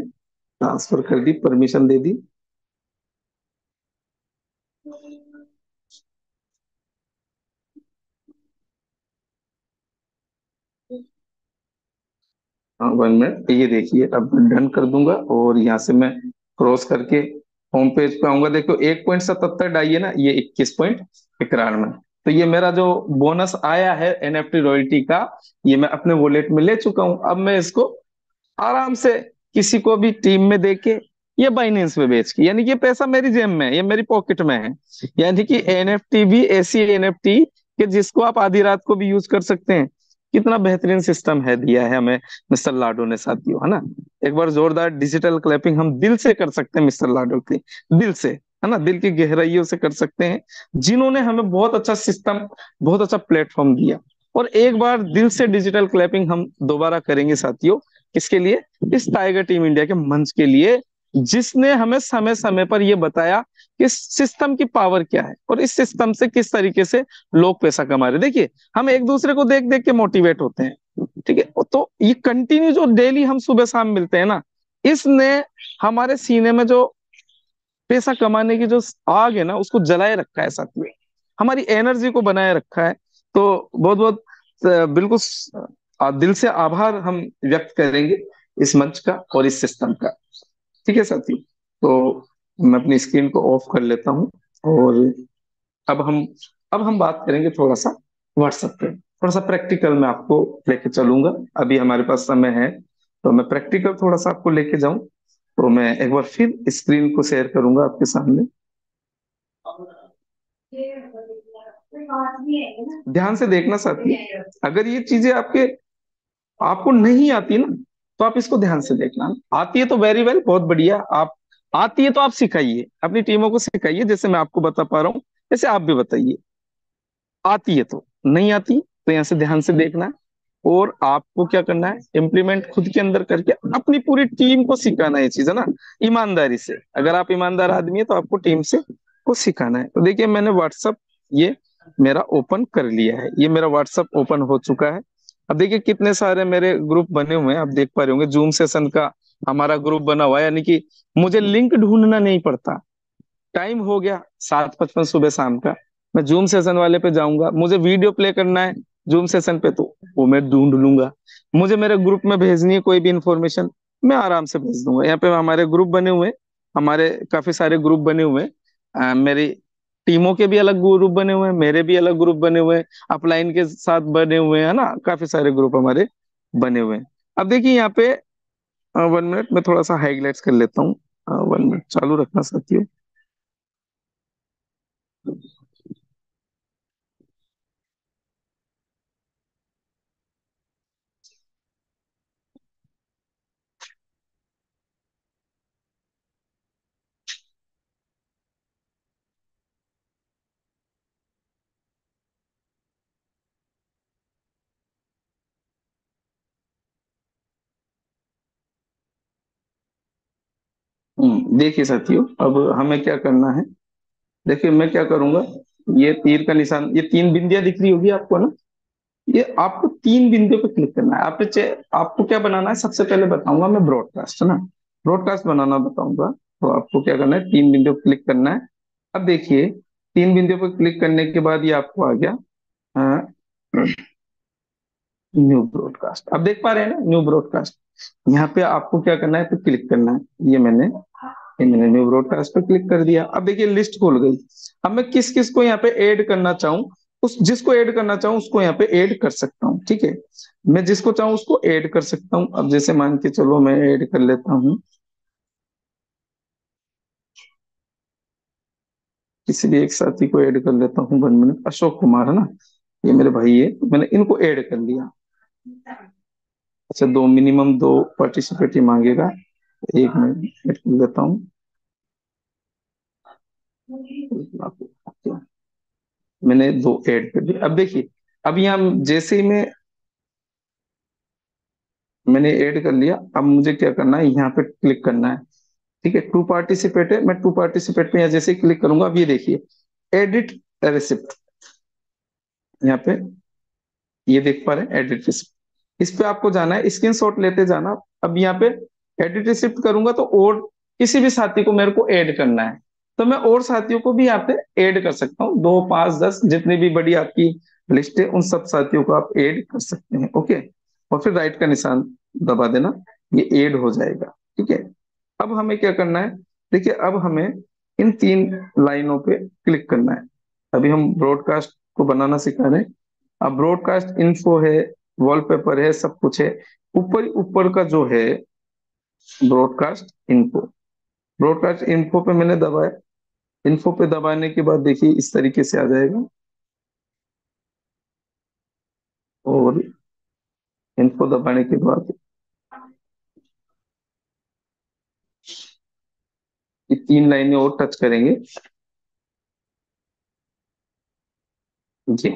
ट्रांसफर कर दी, परमिशन दे दी। हाँ 1 मिनट, ये देखिए अब डन कर दूंगा और यहाँ से मैं क्रॉस करके होम पेज पे आऊंगा। देखो 1.77 डाई है ना, ये 21.91। तो ये मेरा जो बोनस आया है एनएफटी रॉयल्टी का, ये मैं अपने वॉलेट में ले चुका हूँ। अब मैं इसको आराम से किसी को भी टीम में देके ये बाइनेंस पे बेच के, यानी कि ये पैसा मेरी जेब में है, ये मेरी पॉकेट में है। यानी कि एनएफटी भी ऐसी एनएफटी कि जिसको आप आधी रात को भी यूज कर सकते हैं। कितना बेहतरीन सिस्टम है दिया है हमें मिस्टर लाडो ने साथियों, है ना। एक बार जोरदार डिजिटल क्लैपिंग हम दिल से कर सकते हैं मिस्टर लाडो की, दिल से, है ना, दिल की गहराइयों से कर सकते हैं, जिन्होंने हमें बहुत अच्छा सिस्टम, बहुत अच्छा प्लेटफॉर्म दिया। और एक बार दिल से डिजिटल क्लैपिंग हम दोबारा करेंगे साथियों, किसके लिए? इस टाइगर टीम इंडिया के मंच के लिए, जिसने हमें समय समय पर यह बताया कि सिस्टम की पावर क्या है और इस सिस्टम से किस तरीके से लोग पैसा कमा रहे। देखिए, हम एक दूसरे को देख देख के मोटिवेट होते हैं, ठीक है। तो ये कंटिन्यू जो डेली हम सुबह शाम मिलते हैं ना, इसने हमारे सीने में जो पैसा कमाने की जो आग है ना, उसको जलाए रखा है साथियों, हमारी एनर्जी को बनाए रखा है। तो बहुत बहुत बिल्कुल दिल से आभार हम व्यक्त करेंगे इस मंच का और इस सिस्टम का। ठीक है साथियों, तो मैं अपनी स्क्रीन को ऑफ कर लेता हूँ और अब हम अब हम बात करेंगे थोड़ा सा व्हाट्सएप पे, थोड़ा सा प्रैक्टिकल मैं आपको लेके चलूंगा। अभी हमारे पास समय है, तो मैं प्रैक्टिकल थोड़ा सा आपको लेके जाऊं। तो मैं एक बार फिर स्क्रीन को शेयर करूंगा आपके सामने। ध्यान से देखना साथी, अगर ये चीजें आपके आपको नहीं आती ना, तो आप इसको ध्यान से देखना। आती है तो वेरी वेल, बहुत बढ़िया। आप आती है तो आप सिखाइए, अपनी टीमों को सिखाइए, जैसे मैं आपको बता पा रहा हूँ जैसे आप भी बताइए। आती है तो, नहीं आती तो यहाँ से ध्यान से देखना है। और आपको क्या करना है, इम्प्लीमेंट खुद के अंदर करके अपनी पूरी टीम को सिखाना है। ये चीज है ना, ईमानदारी से। अगर आप ईमानदार आदमी है तो आपको टीम से को सिखाना है। तो देखिए, मैंने व्हाट्सअप ये मेरा ओपन कर लिया है, ये मेरा व्हाट्सअप ओपन हो चुका है। अब देखिए कितने सारे मेरे ग्रुप बने हुए हैं, आप देख पा रहे होंगे जूम सेशन का हमारा ग्रुप बना हुआ है, यानी कि मुझे लिंक ढूंढना नहीं पड़ता। टाइम हो गया 7:55 सुबह शाम का, मैं जूम सेशन वाले पे जाऊंगा, मुझे वीडियो प्ले करना है जूम सेशन पे, तो वो मैं ढूंढ लूंगा। मुझे मेरे ग्रुप में भेजनी है कोई भी इंफॉर्मेशन, मैं आराम से भेज दूंगा। यहाँ पे हमारे ग्रुप बने हुए हैं, हमारे काफी सारे ग्रुप बने हुए हैं। मेरी टीमों के भी अलग ग्रुप बने हुए हैं, मेरे भी अलग ग्रुप बने हुए हैं, अपलाइन के साथ बने हुए हैं ना, काफी सारे ग्रुप हमारे बने हुए हैं। अब देखिए यहाँ पे 1 मिनट में थोड़ा सा हाईलाइट्स कर लेता हूँ। 1 मिनट चालू रखना साथियों। देखिए साथियों, अब हमें क्या करना है। देखिए मैं क्या करूंगा, ये तीर का निशान, ये 3 बिंदियां दिख रही होगी आपको ना, ये आपको 3 बिंदियों पे क्लिक करना है। आपको क्या बनाना है, सबसे पहले बताऊंगा मैं, ब्रॉडकास्ट, है ना, ब्रॉडकास्ट बनाना बताऊंगा। तो आपको क्या करना है, 3 बिंदियों पे क्लिक करना है। अब देखिए 3 बिंदियों पे क्लिक करने के बाद ये आपको आ गया न्यू ब्रॉडकास्ट। अब देख पा रहे हैं ना, न्यू ब्रॉडकास्ट। यहाँ पे आपको क्या करना है, तो क्लिक करना है। ये मैंने न्यू ब्रॉडकास्ट पर क्लिक कर दिया। अब देखिए लिस्ट खुल गई। अब मैं किस किस को यहाँ पे ऐड करना चाहूँ, उस जिसको ऐड करना चाहूँ उसको यहाँ पे ऐड कर सकता हूँ। ठीक है, मैं जिसको चाहूँ उसको ऐड कर सकता हूँ। अब जैसे मान के चलो मैं ऐड कर लेता हूँ, किसी भी एक साथी को ऐड कर लेता हूँ। 1 मिनट, अशोक कुमार है ना, ये मेरे भाई है, तो मैंने इनको ऐड कर लिया। अच्छा, दो मिनिमम 2 पार्टिसिपेट ही मांगेगा। एक मिनट ऐड कर लेता हूँ। मैंने 2 ऐड कर दिए। अब देखिए, अब यहाँ जैसे ही मैंने ऐड कर लिया, अब मुझे क्या करना है, यहाँ पे क्लिक करना है। ठीक है, टू पार्टिसिपेट है, मैं टू पार्टिसिपेट पे यहाँ जैसे ही क्लिक करूंगा, अब ये देखिए एडिट रेसिप्ट, यहाँ पे ये देख पा रहे हैं एडिट रेसिप्ट, इस पे आपको जाना है, स्क्रीनशॉट लेते जाना। अब यहाँ पे एडिट रिसिप्ट करूंगा तो और किसी भी साथी को मेरे को ऐड करना है, तो मैं और साथियों को भी यहाँ पे ऐड कर सकता हूँ, 2 5 10 जितनी भी बड़ी आपकी लिस्ट है उन सब साथियों को आप ऐड कर सकते हैं। ओके, और फिर राइट का निशान दबा देना, ये ऐड हो जाएगा। ठीक है, अब हमें क्या करना है, देखिए अब हमें इन 3 लाइनों पे क्लिक करना है। अभी हम ब्रॉडकास्ट को बनाना सिखा रहे हैं। अब ब्रॉडकास्ट इन्फो है, वॉलपेपर है, सब कुछ है। ऊपर ऊपर का जो है ब्रॉडकास्ट इन्फो, ब्रॉडकास्ट इन्फो पे मैंने दबाया। इन्फो पे दबाने के बाद देखिए इस तरीके से आ जाएगा, और इन्फो दबाने के बाद ये 3 लाइनें और टच करेंगे। जी,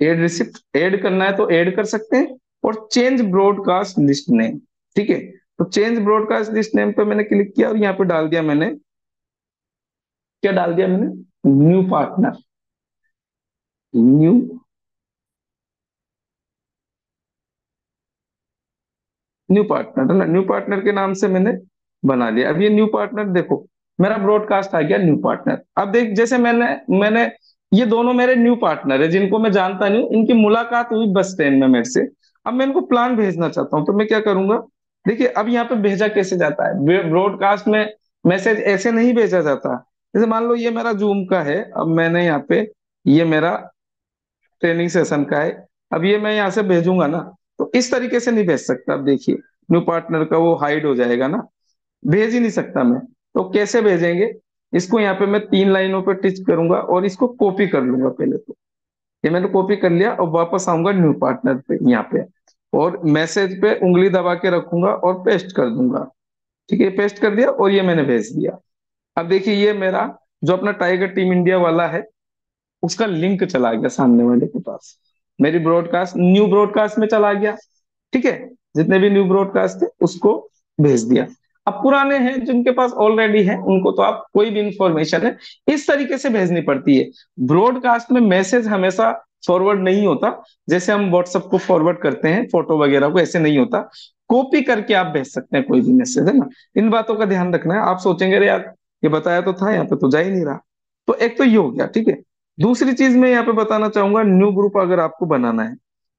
एड रिसिप्ट ऐड करना है तो ऐड कर सकते हैं, और चेंज ब्रॉडकास्ट लिस्ट नेम। ठीक है, तो चेंज ब्रॉडकास्ट लिस्ट नेम पे मैंने क्लिक किया और यहाँ पे डाल दिया मैंने, क्या डाल दिया मैंने, new partner. New new partner है ना, न्यू पार्टनर के नाम से मैंने बना लिया। अब ये न्यू पार्टनर देखो, मेरा ब्रॉडकास्ट आ गया न्यू पार्टनर। अब देख, जैसे मैंने मैंने ये दोनों मेरे न्यू पार्टनर है जिनको मैं जानता नहीं हूँ, इनकी मुलाकात हुई बस स्टैंड में मेरे से। अब मैं इनको प्लान भेजना चाहता हूँ, तो मैं क्या करूंगा, देखिए अब यहाँ पे भेजा कैसे जाता है, ब्रॉडकास्ट में मैसेज ऐसे नहीं भेजा जाता। जैसे मान लो ये मेरा जूम का है, अब मैंने यहाँ पे, ये मेरा ट्रेनिंग सेशन का है, अब ये मैं यहाँ से भेजूंगा ना, तो इस तरीके से नहीं भेज सकता। अब देखिए न्यू पार्टनर का वो हाइड हो जाएगा ना, भेज ही नहीं सकता मैं। तो कैसे भेजेंगे, इसको यहाँ पे मैं 3 लाइनों पे टिच करूंगा और इसको कॉपी कर लूंगा पहले तो। ये मैंने कॉपी कर लिया और वापस आऊंगा न्यू पार्टनर पे यहाँ पे, और मैसेज पे उंगली दबा के रखूंगा और पेस्ट कर दूंगा। ठीक है, पेस्ट कर दिया और ये मैंने भेज दिया। अब देखिए ये मेरा जो अपना टाइगर टीम इंडिया वाला है, उसका लिंक चला गया सामने वाले के पास, मेरी ब्रॉडकास्ट न्यू ब्रॉडकास्ट में चला गया। ठीक है, जितने भी न्यू ब्रॉडकास्ट थे उसको भेज दिया। अब पुराने हैं जिनके पास ऑलरेडी है उनको तो आप कोई भी इंफॉर्मेशन है इस तरीके से भेजनी पड़ती है। ब्रॉडकास्ट में मैसेज हमेशा फॉरवर्ड नहीं होता, जैसे हम व्हाट्सएप को फॉरवर्ड करते हैं फोटो वगैरह को, ऐसे नहीं होता। कॉपी करके आप भेज सकते हैं कोई भी मैसेज, है ना। इन बातों का ध्यान रखना है। आप सोचेंगे अरे यार ये बताया तो था, यहाँ पे तो जा ही नहीं रहा। तो एक तो ये हो गया। ठीक है, दूसरी चीज मैं यहाँ पे बताना चाहूंगा, न्यू ग्रुप अगर आपको बनाना है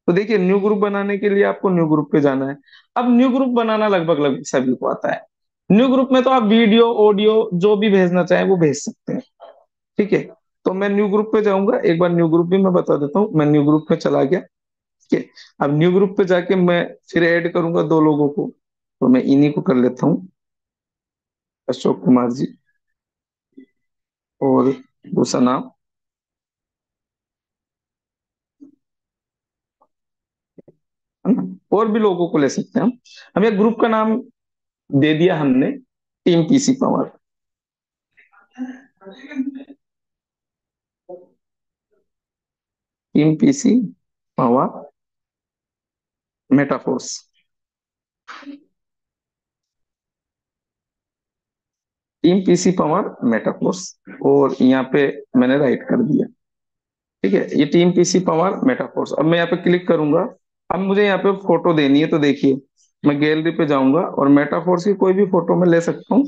तो देखिए न्यू ग्रुप बनाने के लिए आपको न्यू ग्रुप पे जाना है। अब न्यू ग्रुप बनाना लगभग लगभग सभी को आता है। न्यू ग्रुप में तो आप वीडियो ऑडियो जो भी भेजना चाहें वो भेज सकते हैं। ठीक है, तो मैं न्यू ग्रुप पे जाऊंगा, एक बार न्यू ग्रुप भी मैं बता देता हूँ। मैं न्यू ग्रुप में चला गया। ठीक है, अब न्यू ग्रुप पे जाके मैं फिर ऐड करूंगा 2 लोगों को, तो मैं इन्हीं को कर लेता हूँ, अशोक कुमार जी, और दूसरा नाम, है ना। और भी लोगों को ले सकते हैं हम। अब ये ग्रुप का नाम दे दिया हमने, team PC power. Team PC power Metaforce. Team PC power Metaforce, और यहाँ पे मैंने राइट कर दिया। ठीक है, ये टीम पीसी पावर मेटाफोर्स। अब मैं यहाँ पे क्लिक करूंगा। अब मुझे यहाँ पे फोटो देनी है, तो देखिए मैं गैलरी पे जाऊंगा और मेटाफोर्स की कोई भी फोटो मैं ले सकता हूँ।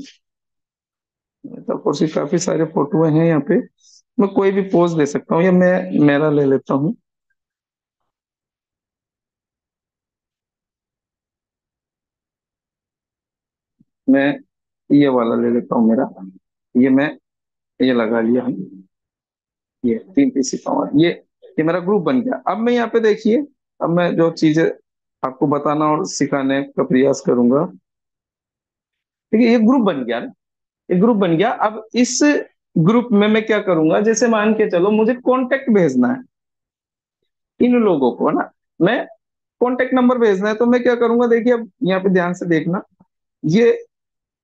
मेटाफोर्स की काफी सारे फोटो हैं यहाँ पे, मैं कोई भी पोज दे सकता हूँ, या मैं मेरा ले लेता हूँ। मैं ये वाला ले लेता हूँ मेरा, ये मैं ये लगा लिया हूँ। ये टीम पीसी पावर, ये मेरा ग्रुप बन गया। अब मैं यहाँ पे देखिए, अब मैं जो चीजें आपको बताना और सिखाने का प्रयास करूंगा। ठीक है, ये ग्रुप बन गया ना, ये ग्रुप बन गया। अब इस ग्रुप में मैं क्या करूंगा, जैसे मान के चलो मुझे कांटेक्ट भेजना है इन लोगों को, है ना। मैं कांटेक्ट नंबर भेजना है, तो मैं क्या करूंगा, देखिए अब यहाँ पे ध्यान से देखना, ये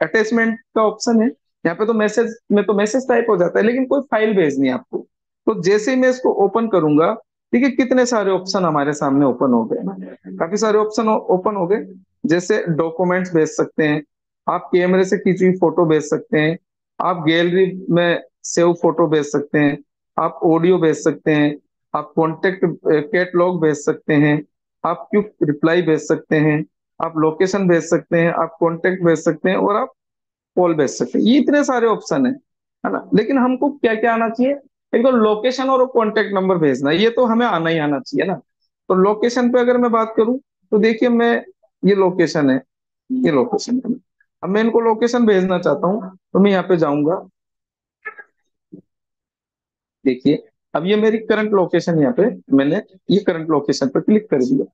अटैचमेंट का ऑप्शन है। यहाँ पे तो मैसेज में तो मैसेज टाइप हो जाता है, लेकिन कोई फाइल भेजनी है आपको। तो जैसे ही मैं इसको ओपन करूंगा, ठीक है, कितने सारे ऑप्शन हमारे सामने ओपन हो गए ना, काफी सारे ऑप्शन ओपन हो गए। जैसे डॉक्यूमेंट्स भेज सकते हैं, आप कैमरे से खींची हुई फोटो भेज सकते हैं, आप गैलरी में सेव फोटो भेज सकते हैं, आप ऑडियो भेज सकते हैं, आप कॉन्टेक्ट कैटलॉग भेज सकते हैं, आप क्विक रिप्लाई भेज सकते हैं, आप लोकेशन भेज सकते हैं, आप कॉन्टेक्ट भेज सकते हैं, और आप कॉल भेज सकते हैं। ये इतने सारे ऑप्शन है ना। लेकिन हमको क्या क्या आना चाहिए? एक तो लोकेशन और कॉन्टेक्ट नंबर भेजना, ये तो हमें आना ही आना चाहिए ना। तो लोकेशन पे अगर मैं बात करूं, तो देखिए मैं, ये लोकेशन है, ये लोकेशन है। अब मैं इनको लोकेशन भेजना चाहता हूँ, तो मैं यहाँ पे जाऊंगा। देखिए, अब ये मेरी करंट लोकेशन, यहाँ पे मैंने ये करंट लोकेशन पर क्लिक कर दिया।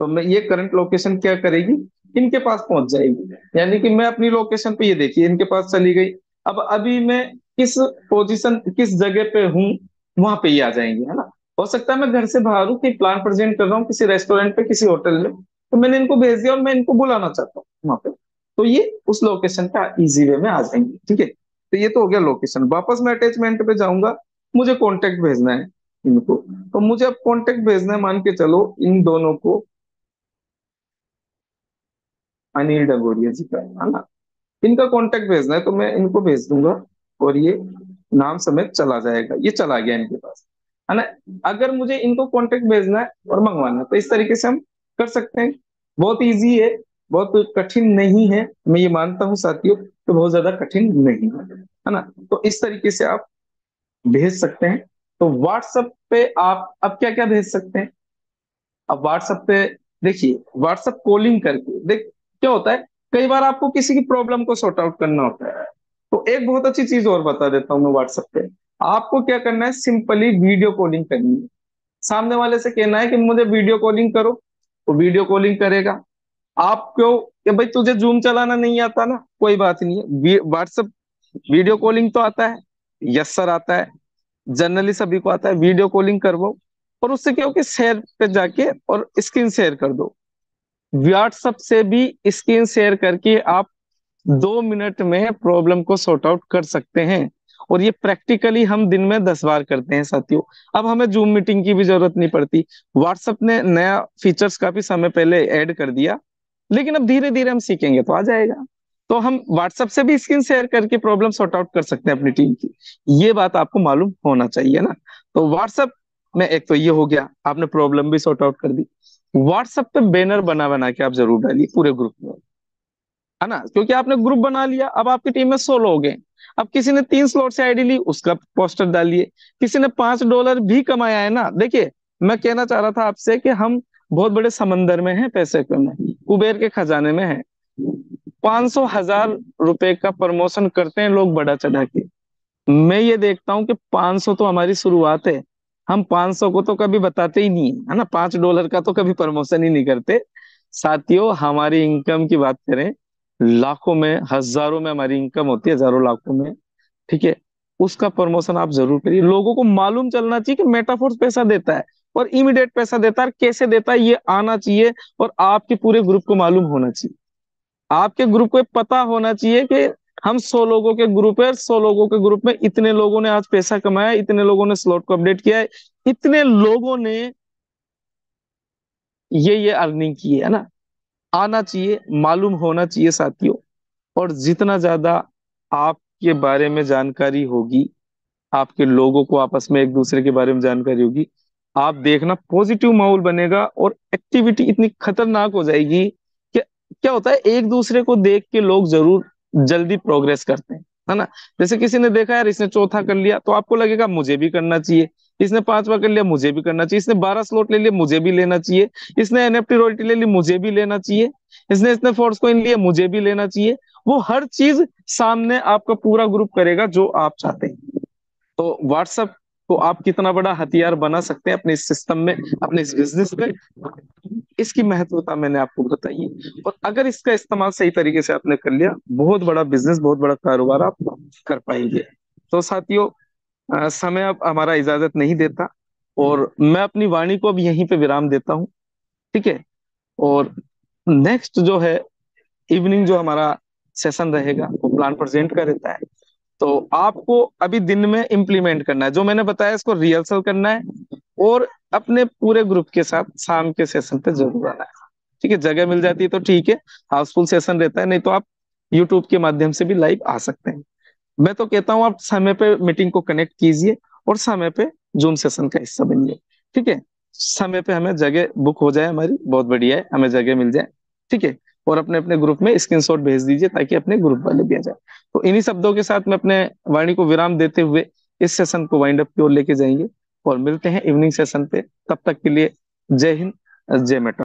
तो मैं ये करंट लोकेशन क्या करेगी, इनके पास पहुंच जाएगी। यानी कि मैं अपनी लोकेशन पे, ये देखिए इनके पास चली गई। अब अभी मैं किस पोजीशन, किस जगह पे हूँ, वहां पे ये आ जाएंगे, है ना। हो सकता है मैं घर से बाहर हूँ, कि प्लान प्रेजेंट कर रहा हूँ किसी रेस्टोरेंट पे, किसी होटल में, तो मैंने इनको भेज दिया और मैं इनको बुलाना चाहता हूँ वहां पे। तो ये उस लोकेशन पे इजी वे में आ जाएंगे, ठीक है। तो ये तो हो गया लोकेशन। वापस मैं अटैचमेंट पे जाऊंगा, मुझे कॉन्टेक्ट भेजना है इनको। तो मुझे अब कॉन्टेक्ट भेजना है, मान के चलो इन दोनों को, अनिल डगोरिया जी का, है ना। इनका कांटेक्ट भेजना है, तो मैं इनको भेज दूंगा, और ये नाम समेत चला जाएगा। ये चला गया इनके पास, है ना। अगर मुझे इनको कांटेक्ट भेजना है और मंगवाना है, तो इस तरीके से हम कर सकते हैं। बहुत इजी है, बहुत कठिन नहीं है। मैं ये मानता हूँ साथियों, तो बहुत ज्यादा कठिन नहीं है ना। तो इस तरीके से आप भेज सकते हैं। तो व्हाट्सएप पे आप अब क्या क्या भेज सकते हैं? अब व्हाट्सएप पे देखिए, व्हाट्सएप कॉलिंग करके देख, क्या होता है, कई बार आपको किसी की प्रॉब्लम को सॉर्ट आउट करना होता है। तो एक बहुत अच्छी चीज और बता देता हूँ मैं व्हाट्सएप पे। आपको क्या करना है, सिंपली वीडियो कॉलिंग करनी है। सामने वाले से कहना है कि मुझे वीडियो कॉलिंग करो, वो वीडियो कॉलिंग करेगा। आपको कि भाई तुझे जूम चलाना नहीं आता ना, कोई बात नहीं है, व्हाट्सएप वीडियो कॉलिंग तो आता है। यस सर, आता है। जनरली सभी को आता है। वीडियो कॉलिंग करवाओ, और उससे क्या हो कि शेयर पे जाके और स्क्रीन शेयर कर दो। व्हाट्सएप से भी स्क्रीन शेयर करके आप 2 मिनट में प्रॉब्लम को सॉर्ट आउट कर सकते हैं। और ये प्रैक्टिकली हम दिन में 10 बार करते हैं साथियों। अब हमें जूम मीटिंग की भी जरूरत नहीं पड़ती। व्हाट्सएप ने नया फीचर्स काफी समय पहले ऐड कर दिया, लेकिन अब धीरे धीरे हम सीखेंगे तो आ जाएगा। तो हम व्हाट्सएप से भी स्क्रीन शेयर करके प्रॉब्लम सॉर्ट आउट कर सकते हैं अपनी टीम की। ये बात आपको मालूम होना चाहिए ना। तो व्हाट्सएप में एक तो ये हो गया, आपने प्रॉब्लम भी सॉर्ट आउट कर दी। व्हाट्सएप पे बैनर बना बना के आप जरूर डालिए पूरे ग्रुप में, है ना। क्योंकि आपने ग्रुप बना लिया, अब आपकी टीम में 16 लोग हैं। अब किसी ने 3 स्लॉट से आईडी ली, उसका पोस्टर डालिए। किसी ने $5 भी कमाया है ना, देखिए मैं कहना चाह रहा था आपसे कि हम बहुत बड़े समंदर में हैं, पैसे के में, कुबेर के खजाने में हैं। 500 1000 रुपए का प्रमोशन करते हैं लोग बढ़ा चढ़ा के। मैं ये देखता हूँ कि 500 तो हमारी शुरुआत है। हम 500 को तो कभी बताते ही नहीं है ना, $5 का तो कभी प्रमोशन ही नहीं करते। साथियों, हमारी इनकम की बात करें, लाखों में, हजारों में हमारी इनकम होती है, हजारों लाखों में, ठीक है। उसका प्रमोशन आप जरूर करिए। लोगों को मालूम चलना चाहिए कि मेटाफोर्स पैसा देता है, और इमीडिएट पैसा देता है, कैसे देता है ये आना चाहिए। और आपके पूरे ग्रुप को मालूम होना चाहिए, आपके ग्रुप को पता होना चाहिए कि हम 100 लोगों के ग्रुप है, 100 लोगों के ग्रुप में इतने लोगों ने आज पैसा कमाया, इतने लोगों ने स्लॉट को अपडेट किया है, इतने लोगों ने ये अर्निंग की है ना। आना चाहिए, मालूम होना चाहिए साथियों। और जितना ज्यादा आपके बारे में जानकारी होगी, आपके लोगों को आपस में एक दूसरे के बारे में जानकारी होगी, आप देखना पॉजिटिव माहौल बनेगा, और एक्टिविटी इतनी खतरनाक हो जाएगी कि क्या होता है, एक दूसरे को देख के लोग जरूर जल्दी प्रोग्रेस करते हैं, है ना। जैसे किसी ने देखा यार इसने चौथा कर लिया, तो आपको लगेगा मुझे भी करना चाहिए। इसने 5वां कर लिया, मुझे भी करना चाहिए। इसने 12 स्लॉट ले लिया, मुझे भी लेना चाहिए। इसने एनएफटी रॉयल्टी ले ली, मुझे भी लेना चाहिए। इसने इसने फोर्स कॉइन लिया, मुझे भी लेना चाहिए। वो हर चीज सामने आपका पूरा ग्रुप करेगा जो आप चाहते हैं। तो व्हाट्सएप को आप कितना बड़ा हथियार बना सकते हैं अपने इस सिस्टम में, अपने इस बिजनेस में, इसकी महत्वता मैंने आपको बताई है। और अगर इसका इस्तेमाल सही तरीके से आपने कर लिया, बहुत बड़ा बिजनेस, बहुत बड़ा कारोबार आप कर पाएंगे। तो साथियों, समय अब हमारा इजाजत नहीं देता, और मैं अपनी वाणी को अब यहीं पे विराम देता हूँ, ठीक है। और नेक्स्ट जो है, इवनिंग जो हमारा सेशन रहेगा, वो प्लान प्रेजेंट का रहता है। तो आपको अभी दिन में इम्प्लीमेंट करना है जो मैंने बताया, इसको रिहर्सल करना है, और अपने पूरे ग्रुप के साथ शाम के सेशन पे जरूर आना है, ठीक है। जगह मिल जाती है तो ठीक है, हाउसफुल सेशन रहता है, नहीं तो आप यूट्यूब के माध्यम से भी लाइव आ सकते हैं। मैं तो कहता हूँ आप समय पे मीटिंग को कनेक्ट कीजिए, और समय पे जूम सेशन का हिस्सा बनिए, ठीक है। समय पे हमें जगह बुक हो जाए हमारी, बहुत बढ़िया है, हमें जगह मिल जाए। ठीक है। और अपने अपने ग्रुप में स्क्रीनशॉट भेज दीजिए ताकि अपने ग्रुप वाले भी आ जाए। तो इन्हीं शब्दों के साथ में अपने वाणी को विराम देते हुए इस सेशन को वाइंड अप की ओर लेके जाएंगे, और मिलते हैं इवनिंग सेशन पे। तब तक के लिए जय हिंद, जय मेटा।